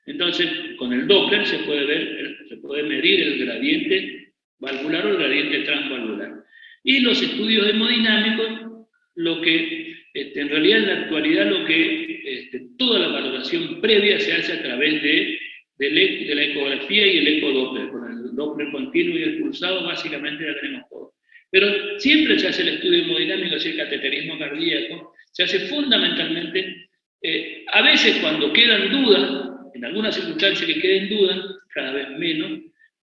Entonces, con el Doppler se puede medir el gradiente valvular o el gradiente transvalvular. Y los estudios hemodinámicos, lo que en realidad en la actualidad toda la valoración previa se hace a través de la ecografía y el ecodoppler. Con el Doppler continuo y el pulsado básicamente ya tenemos todo. Pero siempre se hace el estudio hemodinámico, es el cateterismo cardíaco, se hace fundamentalmente, a veces cuando quedan dudas, en algunas circunstancias que queden dudas, cada vez menos,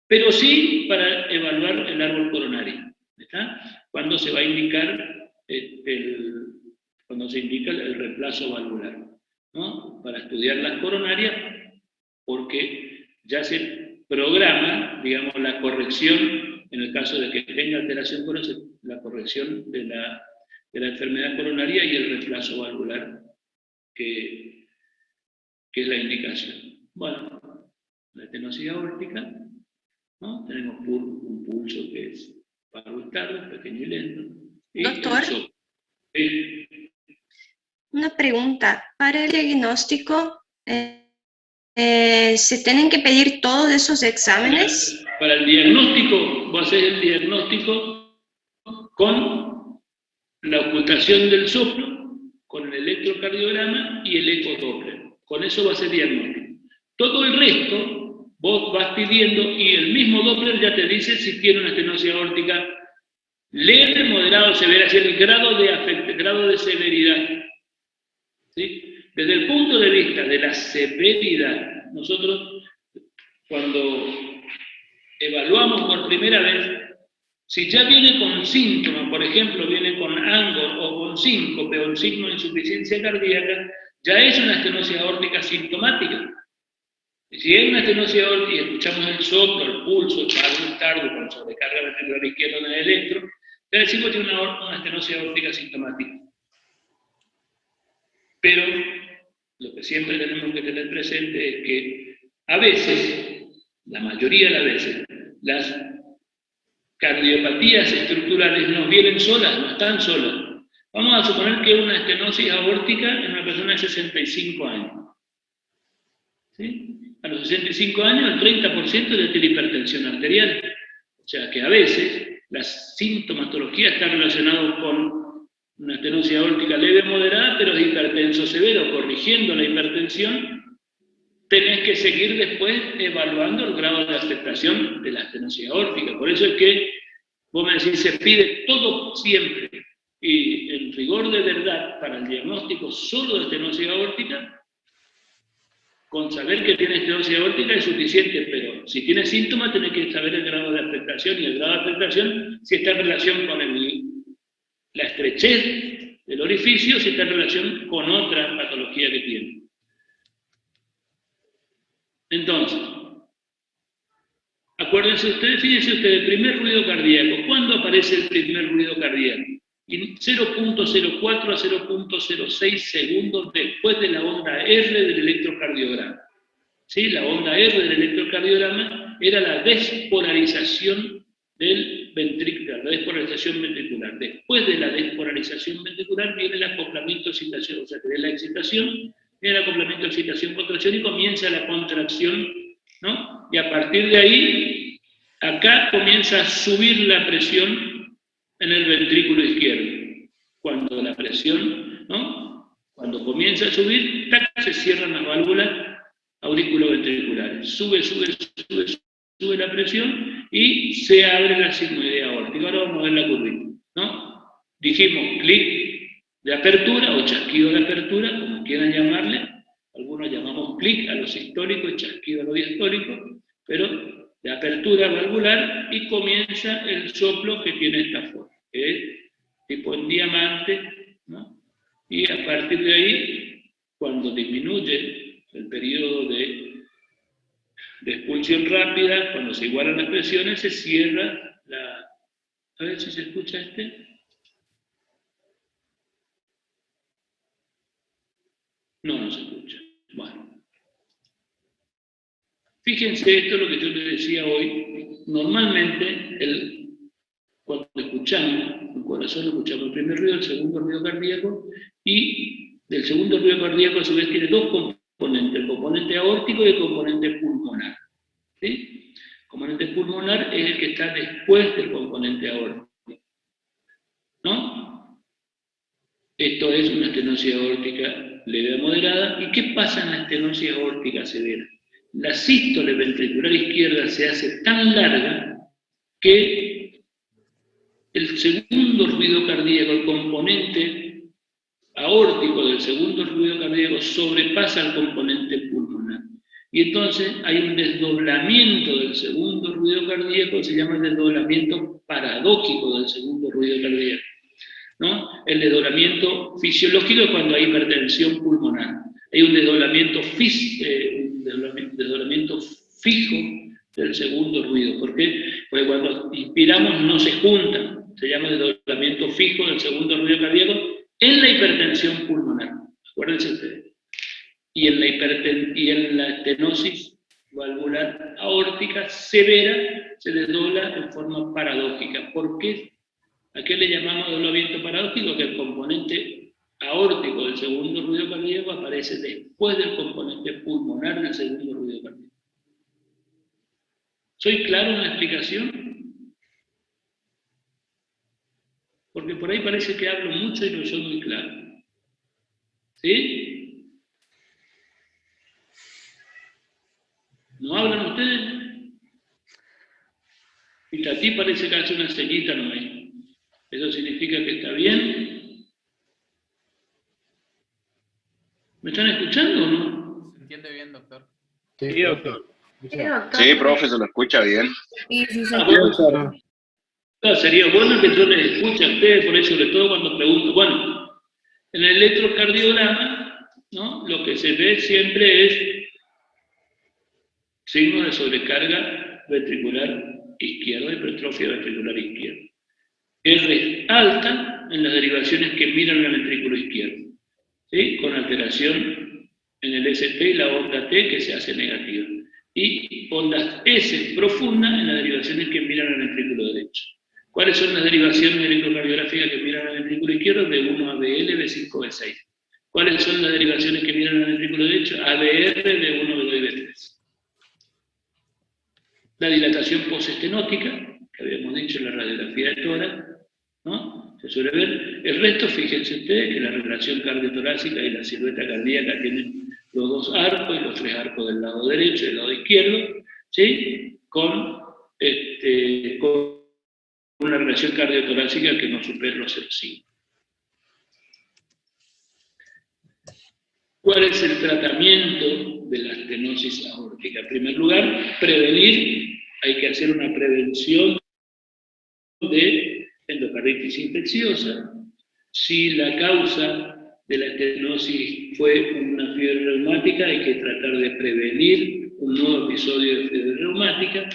pero sí para evaluar el árbol coronario. ¿Está? Cuando se va a indicar cuando se indica el reemplazo valvular, ¿no? Para estudiar las coronarias, porque ya se programa, digamos, la corrección, en el caso de que tenga alteración coronaria, la corrección de la enfermedad coronaria y el reemplazo valvular, que es la indicación. Bueno, la estenosis aórtica, ¿no? Tenemos un pulso que es paro estable, pequeño y lento. Doctor, una pregunta. Para el diagnóstico, ¿se tienen que pedir todos esos exámenes? Para el diagnóstico, vos haces el diagnóstico con la ocultación del soplo, con el electrocardiograma y el ecodoppler. Con eso va a ser diagnóstico. Todo el resto vos vas pidiendo y el mismo Doppler ya te dice si tiene una estenosis aórtica leve, moderada o severa, es el grado de severidad. ¿Sí? Desde el punto de vista de la severidad, nosotros cuando evaluamos por primera vez Si ya viene con síntomas, por ejemplo, viene con angor o con síncope o un signo de insuficiencia cardíaca, ya es una estenosis aórtica sintomática. Y si es una estenosis aórtica y escuchamos el soplo, el pulso, el paro tardo con sobrecarga ventricular izquierda en el electro, ya decimos que es una estenosis aórtica sintomática. Pero lo que siempre tenemos que tener presente es que a veces, la mayoría de las veces, las cardiopatías estructurales no vienen solas, no están solas. Vamos a suponer que una estenosis aórtica en una persona de 65 años. ¿Sí? A los 65 años el 30% ya tiene hipertensión arterial. O sea que a veces la sintomatología está relacionada con una estenosis aórtica leve o moderada, pero de hipertenso severo. Corrigiendo la hipertensión, tenés que seguir después evaluando el grado de afectación de la estenosis aórtica. Por eso es que, vos me decís, se pide todo siempre. Y el rigor de verdad para el diagnóstico solo de estenosis aórtica, con saber que tiene estenosis aórtica es suficiente, pero si tiene síntomas tenés que saber el grado de afectación, y el grado de afectación si está en relación con la estrechez del orificio, si está en relación con otra patología que tiene. Entonces, acuérdense ustedes, fíjense ustedes, el primer ruido cardíaco. ¿Cuándo aparece el primer ruido cardíaco? 0.04 a 0.06 segundos después de la onda R del electrocardiograma. ¿Sí? La onda R del electrocardiograma era la despolarización del ventricular, la despolarización ventricular. Después de la despolarización ventricular viene el acoplamiento excitación, o sea, que de la excitación viene el acoplamiento excitación-contracción y comienza la contracción, ¿no? Y a partir de ahí, acá comienza a subir la presión en el ventrículo izquierdo. Cuando la presión, ¿no? Cuando comienza a subir, ¡tac!, se cierran las válvulas auriculoventriculares. Sube la presión y se abre la sigmoidea aórtica. Ahora vamos a ver la curvita, ¿no? Dijimos clic de apertura o chasquido de apertura, como quieran llamarle. Algunos llamamos clic a lo sistólico y chasquido a lo diastólico, pero de apertura valvular, y comienza el soplo que tiene esta forma, que es tipo en diamante, ¿no? Y a partir de ahí, cuando disminuye el periodo de expulsión rápida, cuando se igualan las presiones, se cierra la... A ver si se escucha este. No, no se escucha. Bueno. Fíjense, esto es lo que yo les decía hoy. Normalmente, cuando escuchamos, el corazón lo escuchamos, el primer ruido, el segundo ruido cardíaco, y del segundo ruido cardíaco a su vez tiene dos componentes, el componente aórtico y el componente pulmonar. ¿Sí? El componente pulmonar es el que está después del componente aórtico, ¿no? Esto es una estenosis aórtica leve a moderada. ¿Y qué pasa en la estenosis aórtica severa? La sístole ventricular izquierda se hace tan larga que el segundo ruido cardíaco, el componente aórtico del segundo ruido cardíaco, sobrepasa al componente pulmonar. Y entonces hay un desdoblamiento del segundo ruido cardíaco, que se llama el desdoblamiento paradójico del segundo ruido cardíaco, ¿no? El desdoblamiento fisiológico es cuando hay hipertensión pulmonar. Hay un desdoblamiento fijo del segundo ruido. ¿Por qué? Porque cuando inspiramos no se juntan. Se llama desdoblamiento fijo del segundo ruido cardíaco en la hipertensión pulmonar. Acuérdense ustedes. Y en la estenosis valvular aórtica severa se desdobla en forma paradójica. ¿Por qué? ¿A qué le llamamos desdoblamiento paradójico? Que el componente aórtico del segundo ruido cardíaco aparece después del componente pulmonar del segundo ruido cardíaco. ¿Soy claro en la explicación? Porque por ahí parece que hablo mucho y no soy muy claro. ¿Sí? ¿No hablan ustedes? Y a ti parece que hace una ceñita, no es. ¿Eso significa que está bien? ¿Me están escuchando o no? ¿Se entiende bien, doctor? Sí, doctor. Sí, doctor. Sí, profe, se lo escucha bien. Sí, sí, sí. Ah, bueno. sería bueno que yo les escuche a ustedes, por eso, sobre todo cuando pregunto, bueno, en el electrocardiograma, ¿no? Lo que se ve siempre es signos de sobrecarga ventricular izquierda, hipertrofia ventricular izquierda. R alta en las derivaciones que miran al ventrículo izquierdo, ¿sí? Con alteración en el ST y la onda T que se hace negativa. Y ondas S profundas en las derivaciones que miran al ventrículo derecho. ¿Cuáles son las derivaciones electrocardiográficas que miran al ventrículo izquierdo? B1 a BL, B5 a B6. ¿Cuáles son las derivaciones que miran al ventrículo derecho? ABR, B1, B2 y B3. La dilatación postestenótica, que habíamos dicho en la radiografía de tórax, ¿no? Se suele ver. El resto, fíjense ustedes que la relación cardiotorácica y la silueta cardíaca tienen los dos arcos y los tres arcos del lado derecho y del lado izquierdo, ¿sí? Con una relación cardiotorácica que no supera los 0,5. ¿Cuál es el tratamiento de la estenosis aórtica? En primer lugar, prevenir. Hay que hacer una prevención de endocarditis infecciosa. Si la causa de la estenosis fue una fiebre reumática, hay que tratar de prevenir un nuevo episodio de fiebre reumática.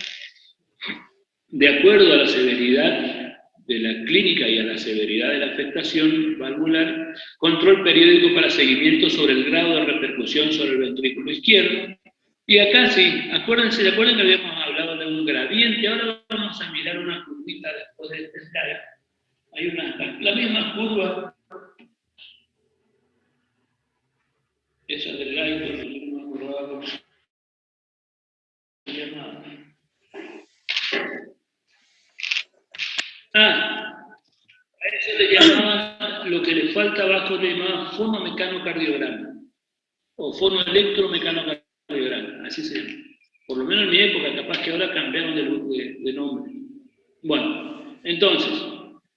De acuerdo a la severidad de la clínica y a la severidad de la afectación valvular, control periódico para seguimiento sobre el grado de repercusión sobre el ventrículo izquierdo. Y acá sí, ¿se acuerdan que habíamos hablado de un gradiente? Ahora vamos a mirar una curvita después de este slide. Hay la misma curva, esa del Gaitor, que yo no me acordaba cómo se llamaba. A eso le llamaban, lo que le falta abajo le llamaban fonomecanocardiograma, o fonoelectromecanocardiograma, así se llama. Por lo menos en mi época, capaz que ahora cambiaron de nombre. Bueno, entonces,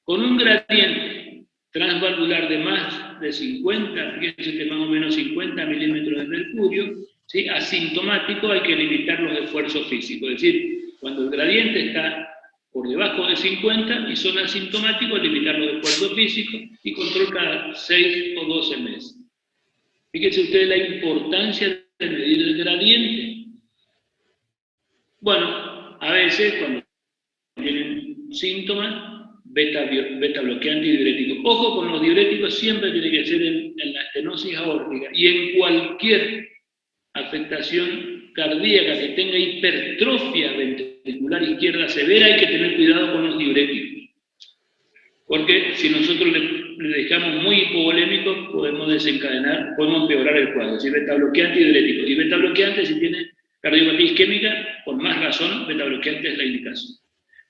con un gradiente transvalvular de más de 50, fíjense que más o menos 50 milímetros de mercurio, ¿sí? Asintomático, hay que limitar los esfuerzos físicos. Es decir, cuando el gradiente está por debajo de 50 y son asintomáticos, limitar los esfuerzos físicos y control cada 6 o 12 meses. Fíjense ustedes la importancia de medir el gradiente. Bueno, a veces cuando tienen síntomas, beta bloqueante y diurético. Ojo con los diuréticos, siempre tiene que ser en la estenosis aórtica y en cualquier afectación cardíaca que tenga hipertrofia ventricular izquierda severa, hay que tener cuidado con los diuréticos. Porque si nosotros le dejamos muy hipovolémicos, podemos empeorar el cuadro. Si beta bloqueante y diurético. Y beta bloqueante, si tiene cardiopatía isquémica, por más razón, beta bloqueante es la indicación.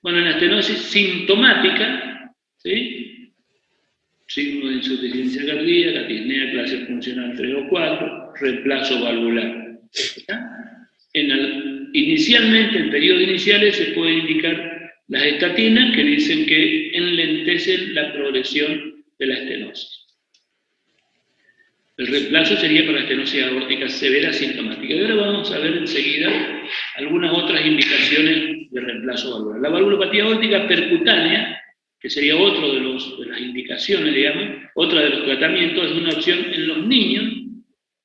Bueno, en la estenosis sintomática, ¿sí? Signo de insuficiencia cardíaca, disnea clase funcional 3 o 4, reemplazo valvular. Inicialmente, en periodos iniciales, se puede indicar las estatinas que dicen que enlentecen la progresión de la estenosis. El reemplazo sería para la estenosis aórtica severa sintomática. Y ahora vamos a ver enseguida algunas otras indicaciones de reemplazo valvular. La valvulopatía aórtica percutánea, que sería otro de las indicaciones, digamos, otra de los tratamientos, es una opción en los niños.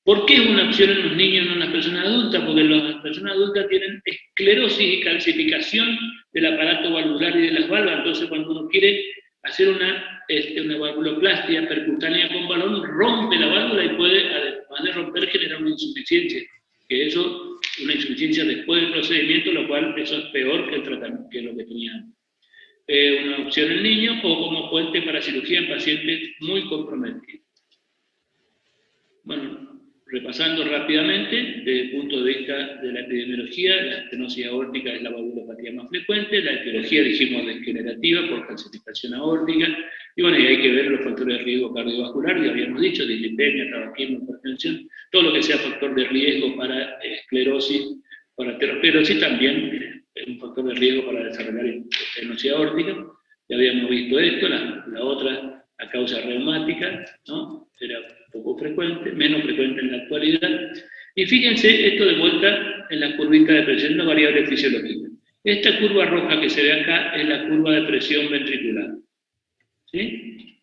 ¿Por qué es una opción en los niños y no en las personas adultas? Porque las personas adultas tienen esclerosis y calcificación del aparato valvular y de las válvulas. Entonces, cuando uno quiere hacer una valvuloplastia percutánea con balón, rompe la válvula y puede, además de romper, generar una insuficiencia. Que eso, una insuficiencia después del procedimiento, lo cual eso es peor que el tratamiento, que lo que teníamos. Una opción en niños o como puente para cirugía en pacientes muy comprometidos. Bueno, repasando rápidamente, desde el punto de vista de la epidemiología, la estenosis aórtica es la valvulopatía más frecuente, la etiología dijimos degenerativa por calcificación aórtica, y bueno, y hay que ver los factores de riesgo cardiovascular, ya habíamos dicho, dislipemia, tabaquismo, hipertensión, todo lo que sea factor de riesgo para esclerosis, para aterosclerosis también es un factor de riesgo para desarrollar estenosis aórtica, ya habíamos visto esto, la otra, la causa reumática, ¿no? Era poco frecuente, menos frecuente en la actualidad. Y fíjense esto de vuelta en la curvita de presión, las variables fisiológicas. Esta curva roja que se ve acá es la curva de presión ventricular. ¿Sí?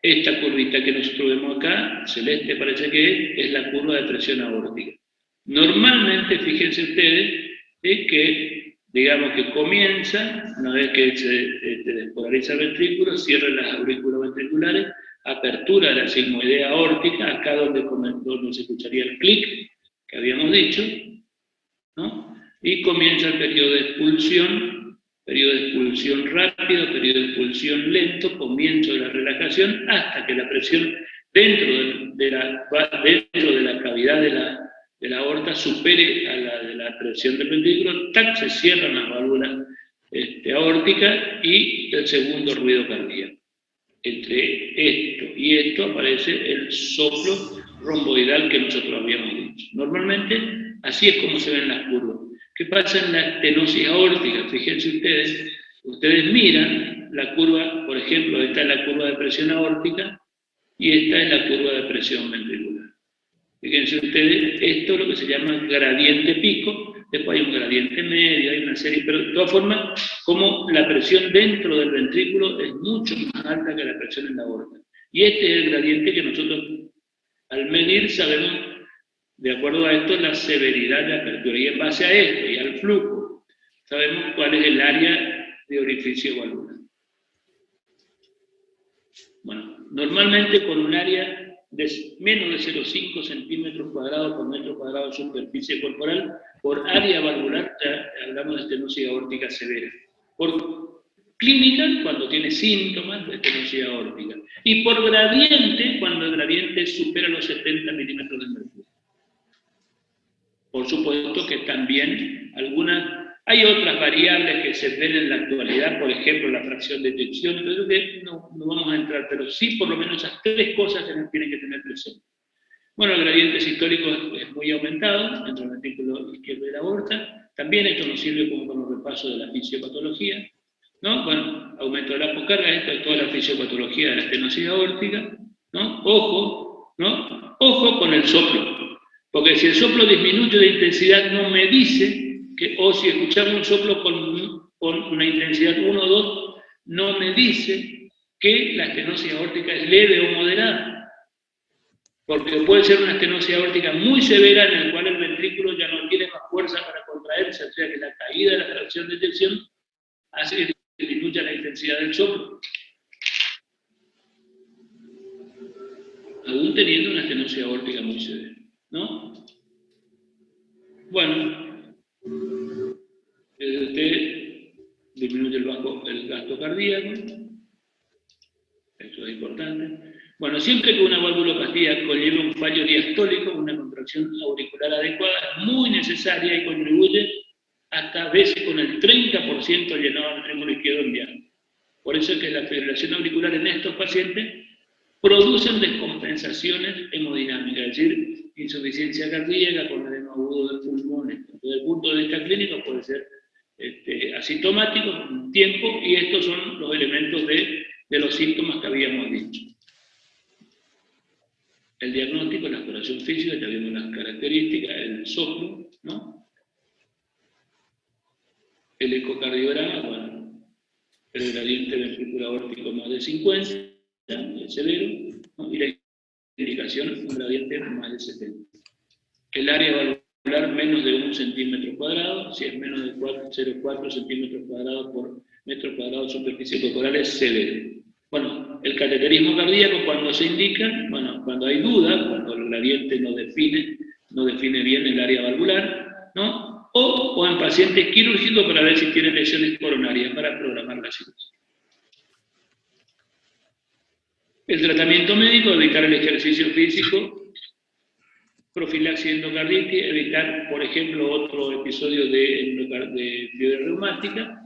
Esta curvita que nosotros vemos acá, celeste parece que es la curva de presión aórtica. Normalmente, fíjense ustedes, es que, digamos que comienza, una vez que se despolariza el ventrículo, cierra las aurículas ventriculares, apertura de la sigmoidea aórtica, acá donde se escucharía el clic que habíamos dicho, ¿no? Y comienza el periodo de expulsión rápido, periodo de expulsión lento, comienzo de la relajación, hasta que la presión dentro de la cavidad de la aorta supere a la de la presión del ventrículo, ¡tac!, se cierran las válvulas aórticas y el segundo ruido cardíaco. Entre esto y esto aparece el soplo romboidal que nosotros habíamos dicho. Normalmente, así es como se ven las curvas. ¿Qué pasa en la estenosis aórtica? Fíjense ustedes miran la curva, por ejemplo, esta es la curva de presión aórtica y esta es la curva de presión ventricular. Fíjense ustedes, esto es lo que se llama gradiente pico, después hay un gradiente medio, hay una serie, pero de todas formas, como la presión dentro del ventrículo es mucho más alta que la presión en la aorta. Y este es el gradiente que nosotros, al medir, sabemos, de acuerdo a esto, la severidad de apertura. Y en base a esto y al flujo, sabemos cuál es el área de orificio valvular. Bueno, normalmente con un área de menos de 0,5 centímetros cuadrados por metro cuadrado de superficie corporal, por área valvular ya hablamos de estenosis aórtica severa. Por clínica, cuando tiene síntomas de estenosis aórtica. Y por gradiente, cuando el gradiente supera los 70 milímetros de mercurio. Por supuesto que también hay otras variables que se ven en la actualidad, por ejemplo, la fracción de eyección, creo que no vamos a entrar, pero sí por lo menos esas tres cosas que nos tienen que tener presente. Bueno, el gradiente sistólico es muy aumentado entre el ventrículo izquierdo y la aorta. También esto nos sirve como repaso de la fisiopatología, ¿no? Bueno, aumento de la poscarga, esto es toda la fisiopatología de la estenosis aórtica, ¿no? Ojo, ¿no? Ojo con el soplo. Porque si el soplo disminuye de intensidad no me dice o si escuchamos un soplo con una intensidad 1 o 2, no me dice que la estenosis aórtica es leve o moderada. Porque puede ser una estenosis aórtica muy severa en la cual el ventrículo ya no tiene más fuerza para contraerse, o sea que la caída de la fracción de eyección hace que disminuya la intensidad del soplo. Aún teniendo una estenosis aórtica muy severa, ¿no? Bueno, usted disminuye el gasto cardíaco, esto es importante. Bueno, siempre que una valvulopatía conlleva un fallo diastólico, una contracción auricular adecuada es muy necesaria y contribuye hasta a veces con el 30% llenado al trémulo izquierdo en diálogo. Por eso es que la fibrilación auricular en estos pacientes producen descompensaciones hemodinámicas, es decir, insuficiencia cardíaca con edema agudo del pulmón. Desde el punto de vista clínico puede ser asintomático con tiempo, y estos son los elementos de los síntomas que habíamos dicho. El diagnóstico, la exploración física, ya vimos las características, el soplo, ¿no? El ecocardiograma, bueno, el gradiente ventricular aórtico más de 50, el severo, ¿no? Y la indicación, un gradiente más de 70. El área valvular menos de 1 centímetro cuadrado, si es menos de 0,4 centímetros cuadrados por metro cuadrado de superficie corporal, es severo. Bueno, el cateterismo cardíaco, cuando se indica, bueno, cuando hay duda, cuando el gradiente no define bien el área valvular, ¿no? O en pacientes quirúrgicos para ver si tienen lesiones coronarias para programar la cirugía. El tratamiento médico, evitar el ejercicio físico, profilaxis endocarditis, evitar, por ejemplo, otro episodio de fiebre reumática,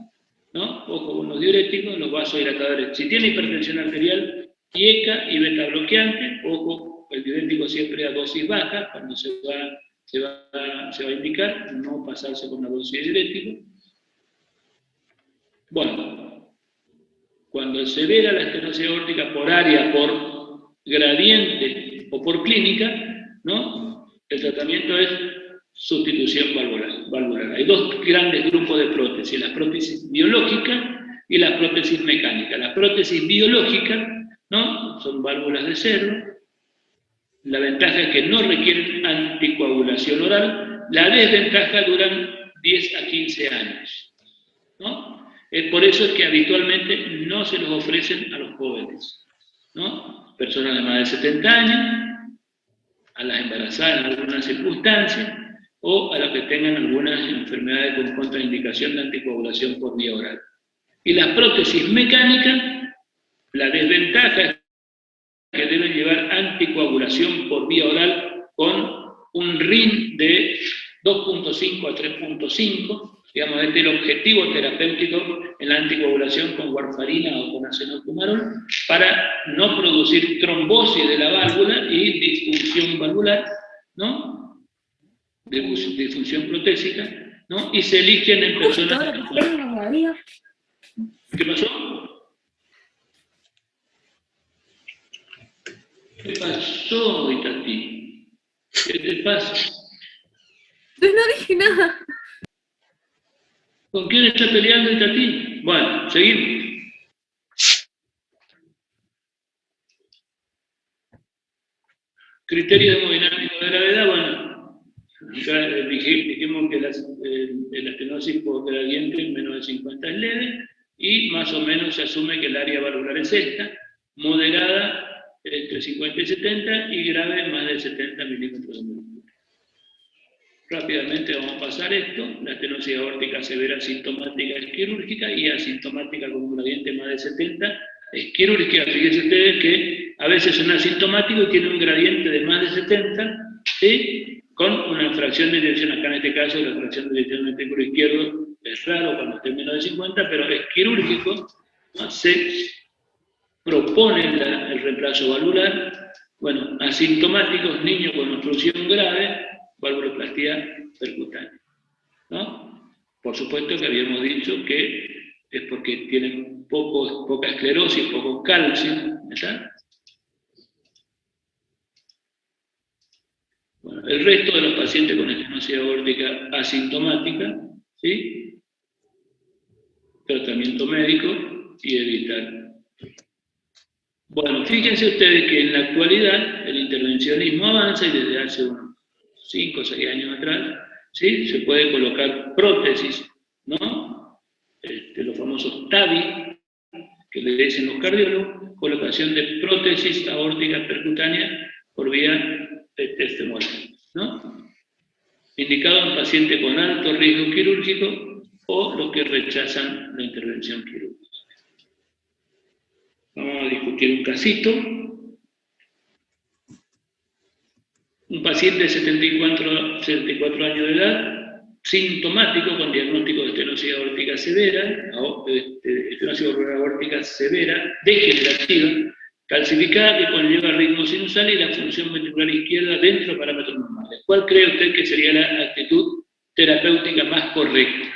¿no? Ojo con los diuréticos, los vasodilatadores. Si tiene hipertensión arterial, IECA y beta bloqueante, ojo, el diurético siempre a dosis baja, cuando se va a indicar, no pasarse con la dosis de diurético. Bueno, cuando es severa la estenosis aórtica por área, por gradiente o por clínica, ¿no? El tratamiento es sustitución valvular. Hay dos grandes grupos de prótesis, la prótesis biológica y la prótesis mecánica. La prótesis biológica, ¿no?, son válvulas de cerdo. La ventaja es que no requieren anticoagulación oral. La desventaja duran 10 a 15 años, ¿no? Por eso es que habitualmente no se los ofrecen a los jóvenes, ¿no? Personas de más de 70 años, a las embarazadas en algunas circunstancias, o a las que tengan algunas enfermedades con contraindicación de anticoagulación por vía oral. Y las prótesis mecánicas, la desventaja es que deben llevar anticoagulación por vía oral con un RIN de 2.5 a 3.5, digamos, este es el objetivo terapéutico en la anticoagulación con warfarina o con acenocumarol, para no producir trombosis de la válvula y disfunción valvular, ¿no?, disfunción protésica, ¿no?, y se eligen en personas... ¿Qué pasó? ¿Qué pasó, Itatí? ¿Qué te pasa? Yo no dije nada. ¿Con quién está peleando Itatí? Bueno, seguimos. Criterios hemodinámicos de gravedad, bueno, ya dijimos que la estenosis por gradiente menos de 50 es leve, y más o menos se asume que el área valvular es esta, moderada entre 50 y 70, y grave más de 70 milímetros de mercurio. Rápidamente vamos a pasar esto. La estenosis aórtica severa sintomática es quirúrgica, y asintomática con un gradiente más de 70 es quirúrgica. Fíjense ustedes que a veces son asintomáticos y tienen un gradiente de más de 70, ¿sí?, con una fracción de dirección. Acá en este caso la fracción de dirección del ventrículo izquierdo es raro cuando esté menos de 50, pero es quirúrgico, ¿no? Se propone el reemplazo valvular. Bueno, asintomáticos, niños con obstrucción grave, valvuloplastía percutánea, ¿no? Por supuesto que habíamos dicho que es porque tienen poca esclerosis, poco calcio, ¿verdad? Bueno, el resto de los pacientes con estenosis aórtica asintomática, ¿sí?, tratamiento médico y evitar. Bueno, fíjense ustedes que en la actualidad el intervencionismo avanza, y desde hace unos 5 o 6 años atrás, ¿sí?, se puede colocar prótesis, ¿no?, los famosos TAVI, que le dicen los cardiólogos, colocación de prótesis aórtica percutánea por vía femoral, ¿no?, indicado en pacientes con alto riesgo quirúrgico o los que rechazan la intervención quirúrgica. Vamos a discutir un casito. Un paciente de 74 años de edad, sintomático, con diagnóstico de estenosis aórtica severa, estenosis aórtica severa, degenerativa, calcificada, que conlleva ritmo sinusal y la función ventricular izquierda dentro de parámetros normales. ¿Cuál cree usted que sería la actitud terapéutica más correcta?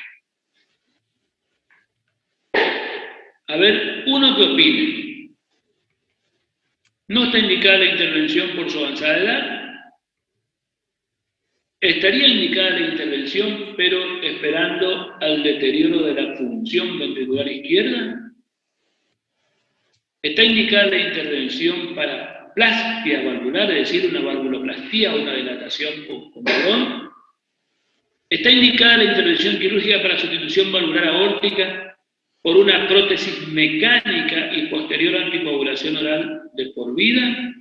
A ver, uno que opine. ¿No está indicada la intervención por su avanzada edad? Estaría indicada la intervención, pero esperando al deterioro de la función ventricular izquierda. Está indicada la intervención para plastia valvular, es decir, una valvuloplastía o una dilatación con balón. Está indicada la intervención quirúrgica para sustitución valvular aórtica por una prótesis mecánica y posterior anticoagulación oral de por vida.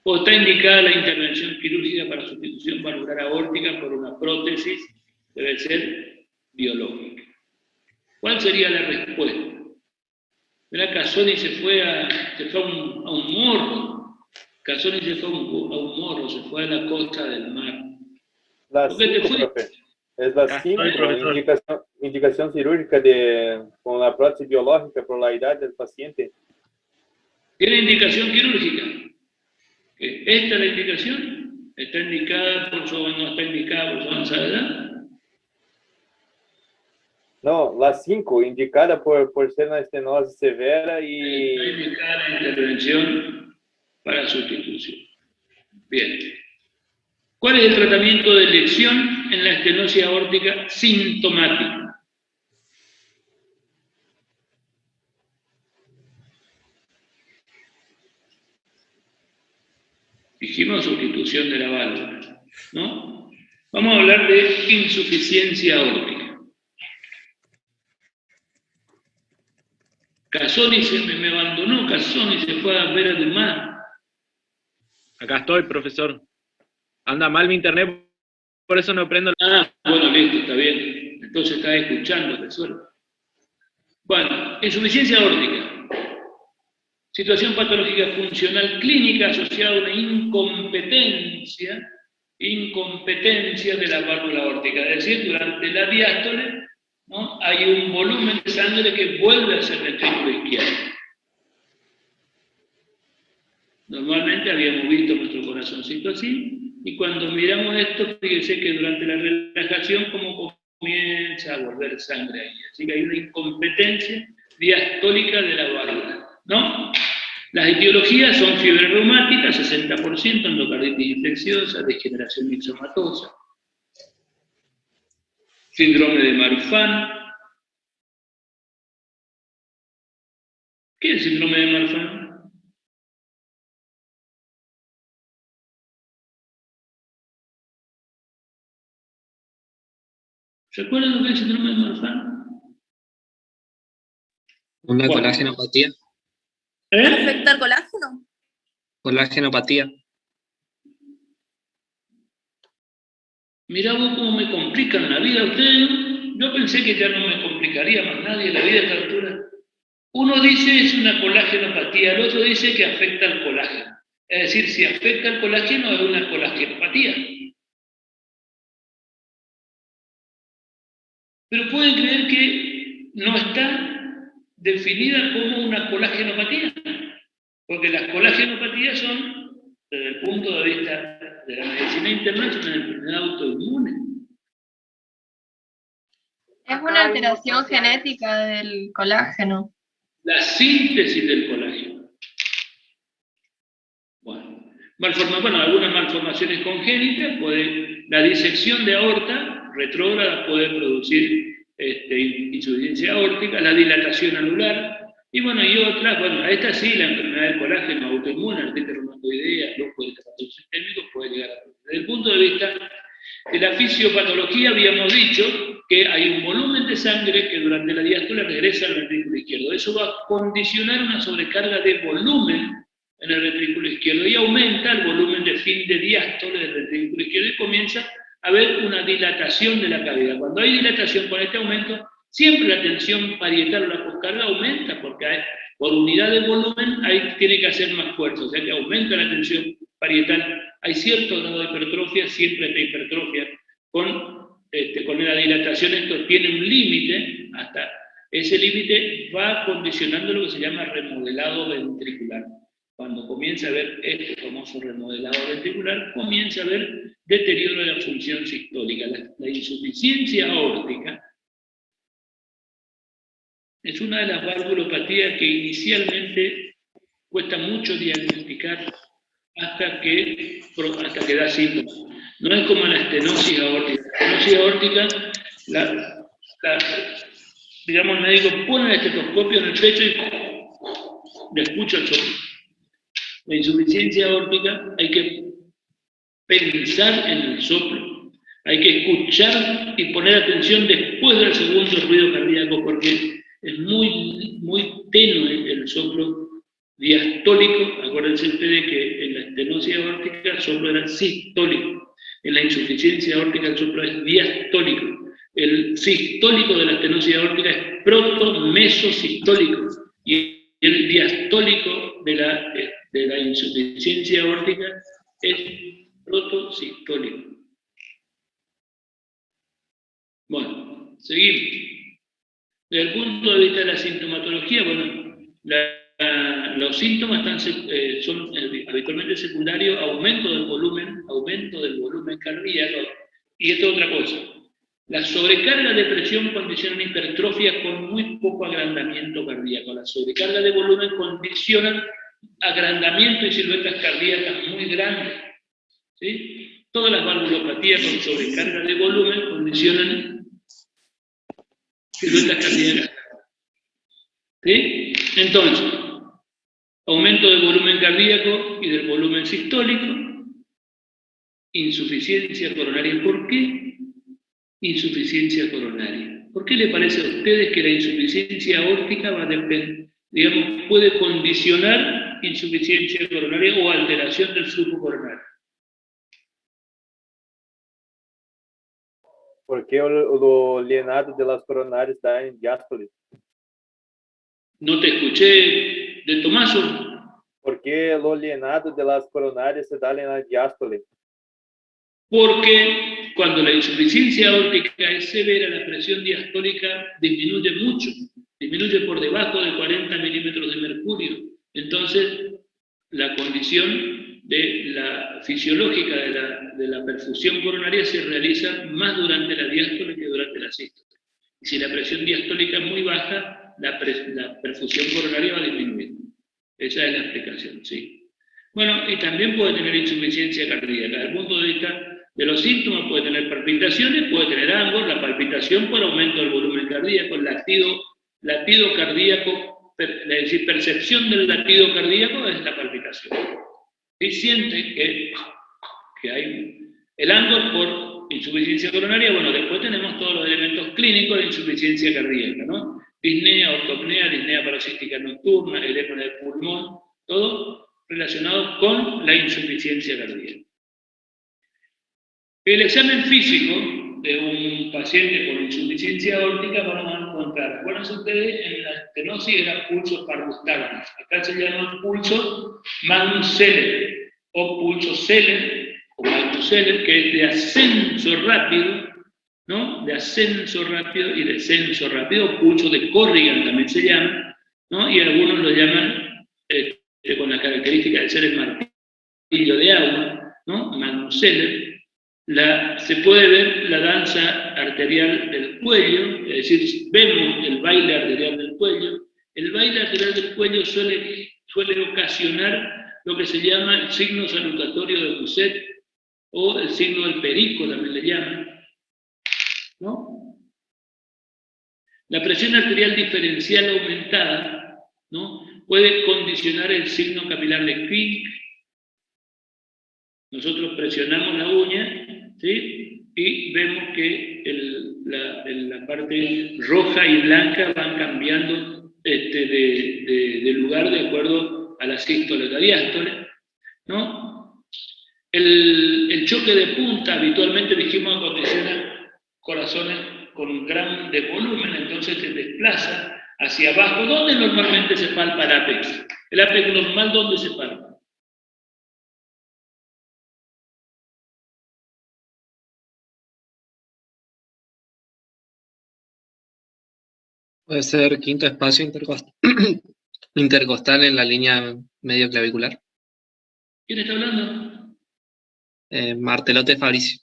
¿O está indicada la intervención quirúrgica para sustitución valvular aórtica por una prótesis? Debe ser biológica. ¿Cuál sería la respuesta? Mirá, Casoni se fue a un morro. Casoni se fue a un morro, se fue a la costa del mar. ¿Por qué te fuiste? Es la 5, indicación quirúrgica con la prótesis biológica por la edad del paciente. ¿Tiene indicación quirúrgica? ¿Esta es la indicación? ¿Está indicada por su avanzada edad? No, la 5, indicada por ser una estenosis severa y... Está indicada la intervención para sustitución. Bien. ¿Cuál es el tratamiento de elección en la estenosis aórtica sintomática? Dijimos sustitución de la válvula, ¿no? Vamos a hablar de insuficiencia aórtica. Casoni me abandonó, Casoni se fue a ver a Dumas. Acá estoy, profesor. Anda mal mi internet, por eso no prendo. Ah, bueno, listo, está bien. Entonces está escuchando, profesor. Bueno, insuficiencia aórtica. Situación patológica funcional clínica asociada a una incompetencia de la válvula aórtica. Es decir, durante la diástole, ¿no?, hay un volumen de sangre que vuelve a ser ventrículo izquierdo. Normalmente habíamos visto nuestro corazoncito así, y cuando miramos esto, fíjense que durante la relajación como comienza a volver sangre ahí. Así que hay una incompetencia diastólica de la válvula, ¿no? Las etiologías son fiebre reumática, 60%, endocarditis infecciosa, degeneración mixomatosa, síndrome de Marfan. ¿Qué es el síndrome de Marfan? ¿Se acuerdan lo que es el síndrome de Marfan? Una colágenopatía. ¿Afecta al colágeno? Colágenopatía. Mirá vos cómo me complican la vida. Ustedes, yo pensé que ya no me complicaría más nadie la vida a esta altura. Uno dice es una colágenopatía, el otro dice que afecta al colágeno. Es decir, si afecta al colágeno es una colágenopatía. Pero pueden creer que no está definida como una colágenopatía, porque las colágenopatías son, desde el punto de vista de la medicina internacional, una enfermedad autoinmune. Es una alteración genética del colágeno. La síntesis del colágeno. Bueno, algunas malformaciones congénitas, la disección de aorta retrógrada puede producir insuficiencia aórtica, la dilatación anular, y otras, esta sí, la enfermedad del colágeno autoinmune, artritis reumatoidea, lupus eritematoso sistémico, puede llegar a producir. Desde el punto de vista de la fisiopatología, habíamos dicho que hay un volumen de sangre que durante la diástole regresa al ventrículo izquierdo. Eso va a condicionar una sobrecarga de volumen en el ventrículo izquierdo y aumenta el volumen de fin de diástole del ventrículo izquierdo y comienza a haber una dilatación de la cavidad. Cuando hay dilatación con este aumento, siempre la tensión parietal o la poscarga aumenta, porque por unidad de volumen ahí tiene que hacer más fuerza, o sea que aumenta la tensión parietal. Hay cierto grado de hipertrofia, siempre hay hipertrofia. Con la dilatación esto tiene un límite, hasta ese límite va condicionando lo que se llama remodelado ventricular. Cuando comienza a haber este famoso remodelado ventricular, comienza a haber deterioro de la función sistólica. La insuficiencia aórtica es una de las valvulopatías que inicialmente cuesta mucho diagnosticar hasta que da síntomas. No es como la estenosis aórtica. La estenosis aórtica, digamos, el médico pone el estetoscopio en el pecho y le escucha el soplo. La insuficiencia aórtica hay que pensar en el soplo, hay que escuchar y poner atención después del segundo ruido cardíaco, porque es muy, muy tenue el soplo diastólico. Acuérdense ustedes que en la estenosis aórtica el soplo era sistólico, en la insuficiencia aórtica el soplo es diastólico. El sistólico de la estenosis aórtica es proto-mesosistólico y el diastólico de la insuficiencia aórtica es protosistólico. Bueno, seguimos. Desde el punto de vista de la sintomatología, los síntomas son habitualmente secundarios, aumento del volumen cardíaco, y esto es otra cosa. La sobrecarga de presión condiciona una hipertrofia con muy poco agrandamiento cardíaco. La sobrecarga de volumen condiciona agrandamiento y siluetas cardíacas muy grandes, ¿sí? Todas las valvulopatías con sobrecarga de volumen condicionan siluetas cardíacas. ¿Sí? Entonces, aumento del volumen cardíaco y del volumen sistólico, insuficiencia coronaria. ¿Por qué insuficiencia coronaria? ¿Por qué le parece a ustedes que la insuficiencia aórtica va a depender, digamos, puede condicionar insuficiencia coronaria o alteración del flujo coronario? Porque o llenado de las coronarias está en diástole. No te escuché, de Tomaso. Porque lo llenado de las coronarias se da en la diástole. Porque cuando la insuficiencia aórtica es severa, la presión diastólica disminuye mucho, disminuye por debajo de 40 milímetros de mercurio. Entonces, la condición de la fisiológica de la perfusión coronaria se realiza más durante la diástole que durante la sístole. Y si la presión diastólica es muy baja, la perfusión coronaria va a disminuir. Esa es la explicación, sí. Bueno, y también puede tener insuficiencia cardíaca. Desde el punto de vista de los síntomas, puede tener palpitaciones, puede tener ambos, la palpitación por aumento del volumen cardíaco, el latido cardíaco, es decir, percepción del latido cardíaco es la palpitación. Y siente que hay el ANGOR por insuficiencia coronaria. Bueno, después tenemos todos los elementos clínicos de insuficiencia cardíaca, ¿no? Disnea, ortopnea, disnea parasística nocturna, edema del pulmón, todo relacionado con la insuficiencia cardíaca. El examen físico de un paciente con insuficiencia aórtica vamos a encontrar, acuérdense ustedes, en la estenosis era pulso parvus-táganos. Acá se llama pulso Magnus Celer o pulso Celer o Magnus Celer, que es de ascenso rápido, ¿no? De ascenso rápido y descenso rápido, pulso de Corrigan también se llama, ¿no? Y algunos lo llaman con la característica de ser el martillo de agua, ¿no? Magnus Celer. Se puede ver la danza arterial del cuello, es decir, vemos el baile arterial del cuello. El baile arterial del cuello suele ocasionar lo que se llama el signo salutatorio de Bousset o el signo del perico, también le llaman, ¿no? La presión arterial diferencial aumentada, ¿no? Puede condicionar el signo capilar de Quick. Nosotros presionamos la uña, ¿sí? Y vemos que la parte roja y blanca van cambiando de lugar de acuerdo a la sístole y la diástole, ¿no? El choque de punta habitualmente dijimos condiciona corazones con un gran de volumen, entonces se desplaza hacia abajo. ¿Dónde normalmente se palpa el ápex? El ápex normal, ¿dónde se palpa? Puede ser quinto espacio intercostal en la línea medio clavicular. ¿Quién está hablando? Martelote Fabricio.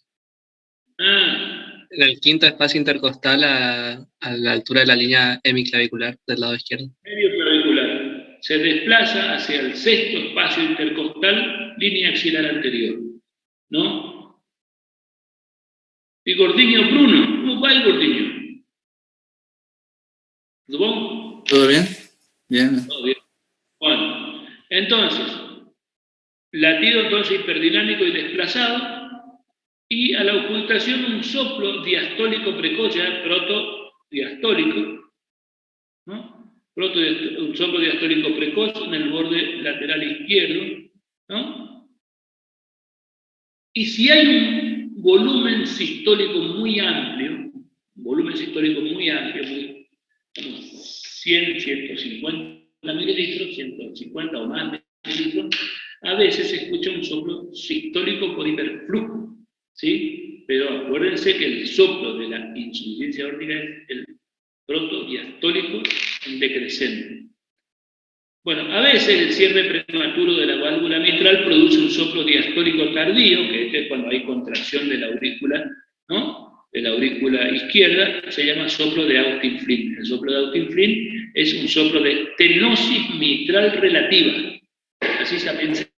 En el quinto espacio intercostal a la altura de la línea hemiclavicular del lado izquierdo. Medio clavicular. Se desplaza hacia el sexto espacio intercostal, línea axilar anterior, ¿no? ¿Y Gordiño Bruno? ¿Cómo va el Gordiño? ¿Todo ¿Todo bien? Bien. Todo bien. Bueno, entonces, latido entonces hiperdinámico y desplazado, y a la ocultación un soplo diastólico precoz, ya protodiastólico, ¿no? Un soplo diastólico precoz en el borde lateral izquierdo, ¿no? Y si hay un volumen sistólico muy amplio, muy 100, 150 mililitros, 150 o más mililitros, a veces se escucha un soplo sistólico por hiperflujo, ¿sí? Pero acuérdense que el soplo de la insuficiencia aórtica es el protodiastólico en decreciente. Bueno, a veces el cierre prematuro de la válvula mitral produce un soplo diastólico tardío, que es cuando hay contracción de la aurícula, ¿no? De la aurícula izquierda, se llama soplo de Austin-Flynn. El soplo de Austin-Flynn es un soplo de estenosis mitral relativa. Así también se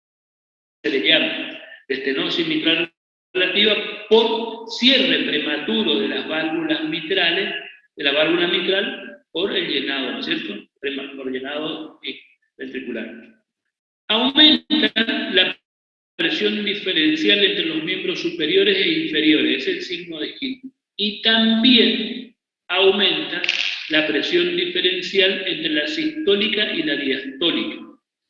le llama. De estenosis mitral relativa operativa por cierre prematuro de las válvulas mitrales, de la válvula mitral, por el llenado, ¿no es cierto? Por llenado ventricular. Aumenta la presión diferencial entre los miembros superiores e inferiores, es el signo de Hill. Y también aumenta la presión diferencial entre la sistólica y la diastólica,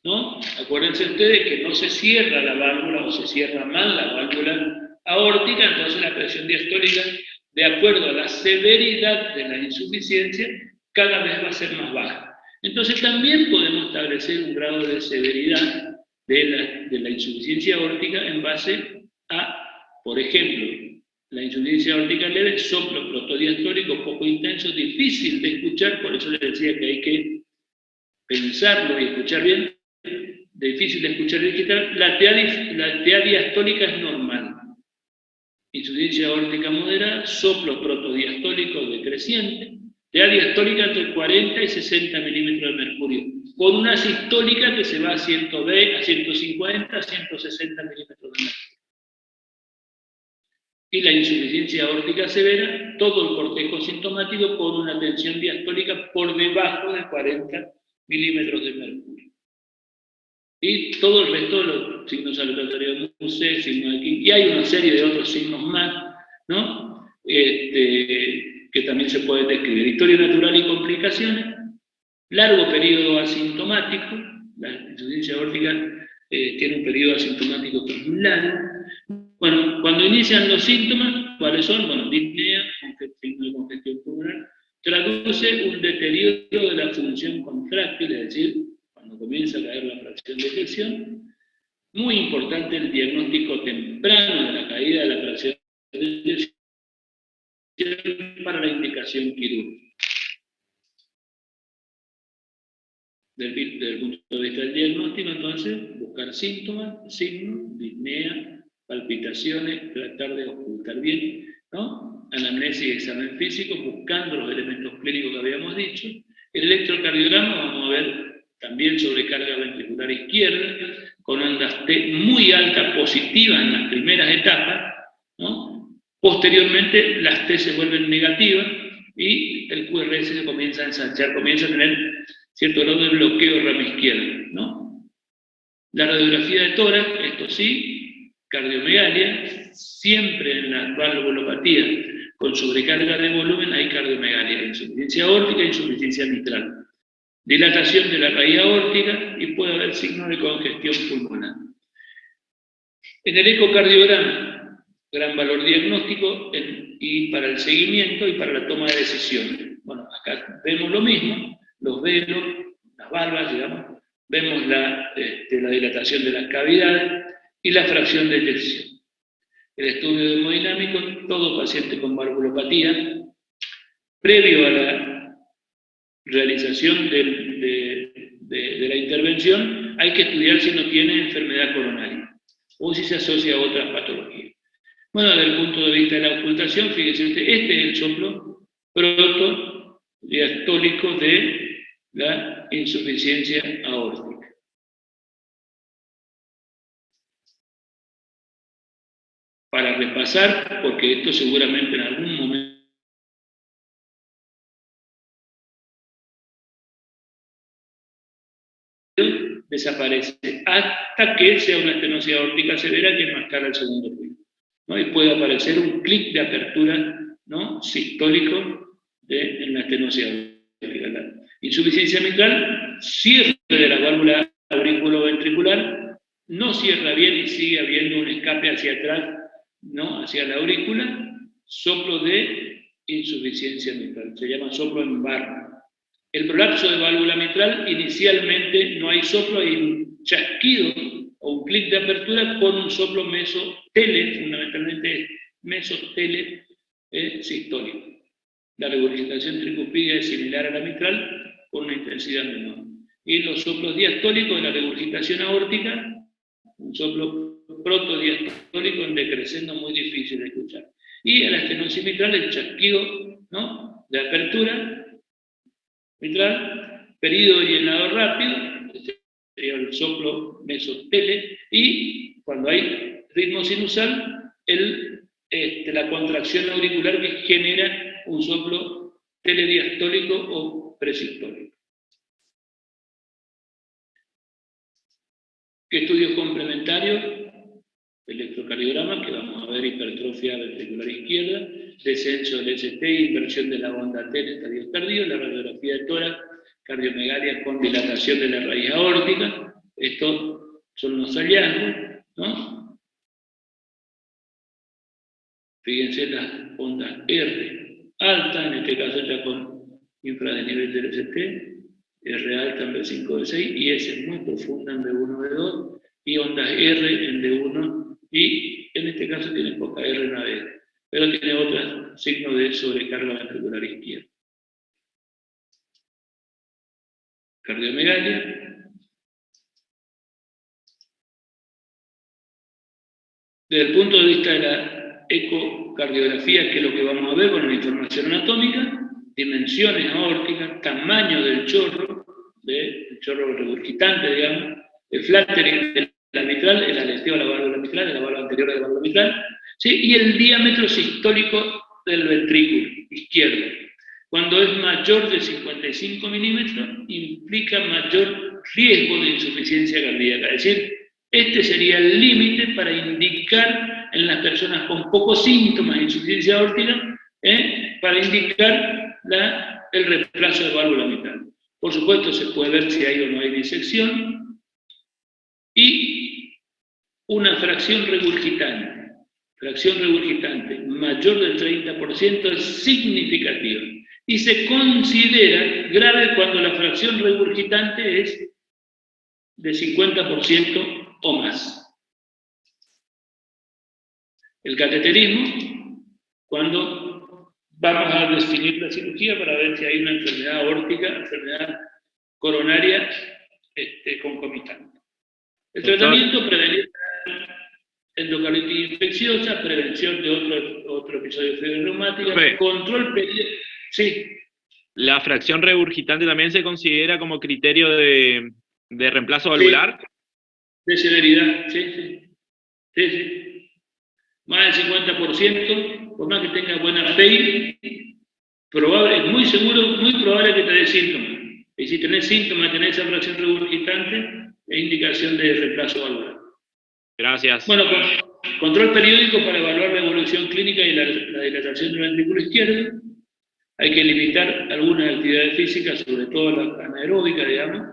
¿no? Acuérdense ustedes que no se cierra la válvula o se cierra mal la válvula aórtica, entonces la presión diastólica, de acuerdo a la severidad de la insuficiencia, cada vez va a ser más baja. Entonces también podemos establecer un grado de severidad de la insuficiencia aórtica en base a, por ejemplo, la insuficiencia aórtica leve, soplo protodiastólico poco intenso, difícil de escuchar, por eso les decía que hay que pensarlo y escuchar bien, difícil de escuchar y escuchar. La TA diastólica es normal. Insuficiencia aórtica moderada, soplo protodiastólico decreciente, TA diastólica entre 40 y 60 milímetros de mercurio, con una sistólica que se va a 120, a 150, a 160 milímetros de mercurio. Y la insuficiencia aórtica severa, todo el cortejo sintomático con una tensión diastólica por debajo de 40 milímetros de mercurio. Y todo el resto de los signos aleatorios de Musse, signos de King, y hay una serie de otros signos más, ¿no? Que también se pueden describir. Historia natural y complicaciones, largo periodo asintomático, la insuficiencia aórtica tiene un periodo asintomático que es muy largo. Bueno, cuando inician los síntomas, ¿cuáles son? Bueno, disnea, signo de congestión pulmonar, traduce un deterioro de la función contráctil, es decir, cuando comienza a caer la fracción de eyección. Muy importante el diagnóstico temprano de la caída de la fracción de eyección para la indicación quirúrgica. Desde el punto de vista del diagnóstico, entonces, buscar síntomas, signos, disnea, palpitaciones, tratar de ocultar bien, ¿no? Anamnesis y examen físico, buscando los elementos clínicos que habíamos dicho. El electrocardiograma, vamos a ver también sobrecarga ventricular izquierda, con ondas T muy altas positivas en las primeras etapas, ¿no? Posteriormente las T se vuelven negativas y el QRS se comienza a ensanchar, comienza a tener cierto grado de bloqueo de rama izquierda, ¿no? La radiografía de tórax, esto sí, cardiomegalia, siempre en la valvulopatía con sobrecarga de volumen hay cardiomegalia, insuficiencia aórtica e insuficiencia mitral. Dilatación de la raíz aórtica y puede haber signos de congestión pulmonar. En el ecocardiograma, gran valor diagnóstico y para el seguimiento y para la toma de decisiones. Bueno, acá vemos lo mismo, los velos, las valvas, digamos, vemos la dilatación de las cavidades y la fracción de eyección. El estudio hemodinámico, todo paciente con valvulopatía, previo a la realización de la intervención, hay que estudiar si no tiene enfermedad coronaria o si se asocia a otras patologías. Bueno, desde el punto de vista de la ocultación, fíjese usted, este es el soplo protodiastólico de la insuficiencia aórtica. Para repasar, porque esto seguramente en algún momento desaparece, hasta que sea una estenosis aórtica severa que enmascara el segundo ruido, ¿no? Y puede aparecer un clic de apertura, ¿no? Sistólico en la estenosis aórtica. La insuficiencia mitral, cierre de la válvula auriculoventricular, no cierra bien y sigue habiendo un escape hacia atrás, ¿no? Hacia la aurícula, soplo de insuficiencia mitral, se llama soplo en barra. El prolapso de válvula mitral, inicialmente no hay soplo, hay un chasquido o un clic de apertura con un soplo mesotele, fundamentalmente mesotele sistólico. La regurgitación tricupídea es similar a la mitral, con una intensidad menor. Y los soplos diastólicos de la regurgitación aórtica, un soplo protodiastólico en decrescendo muy difícil de escuchar. Y en la estenosis mitral, el chasquido, ¿no? De apertura mitral, periodo llenado rápido, sería el soplo mesotele, y cuando hay ritmo sinusal, la contracción auricular que genera un soplo telediastólico o presistólico. ¿Qué estudios complementarios? Electrocardiograma, que vamos a ver hipertrofia ventricular izquierda, descenso del ST, inversión de la onda T en estadios tardíos, la radiografía de tórax, cardiomegalia con dilatación de la raíz aórtica. Estos son los hallazgos, ¿no? Fíjense las ondas R alta, en este caso ya con infradesnivel del ST, R alta en B5, B6, y S muy profunda en B1, B2, y ondas R en D1, y en este caso tiene poca R en AB, pero tiene otro signo de sobrecarga ventricular izquierda. Cardiomegalia. Desde el punto de vista de la ecocardiografía, que es lo que vamos a ver con la información anatómica, dimensiones aórticas, tamaño del chorro regurgitante, digamos, el flattering de la mitral, el aleteo de la válvula mitral, de la válvula anterior de la válvula mitral, ¿sí? Y el diámetro sistólico del ventrículo izquierdo. Cuando es mayor de 55 milímetros, implica mayor riesgo de insuficiencia cardíaca. Es decir, este sería el límite para indicar en las personas con pocos síntomas de insuficiencia aórtica, para indicar el reemplazo de válvula mitral. Por supuesto, se puede ver si hay o no hay disección. Y una fracción regurgitante mayor del 30% es significativa. Y se considera grave cuando la fracción regurgitante es de 50% o más. El cateterismo, cuando vamos a definir la cirugía para ver si hay una enfermedad aórtica, enfermedad coronaria concomitante. El tratamiento, prevenir endocarditis infecciosa, prevención de otro episodio de fiebre reumática, control periódico. Sí. ¿La fracción regurgitante también se considera como criterio de reemplazo valvular? Sí. De severidad, sí. Más del 50%, por más que tenga buena fe, es muy probable que te dé síntomas. Y si tenés síntomas, tenés esa fracción regurgitante, es indicación de reemplazo valvular. Gracias. Bueno, control periódico para evaluar la evolución clínica y la dilatación del ventrículo izquierdo. Hay que limitar algunas actividades físicas, sobre todo la anaeróbica, digamos.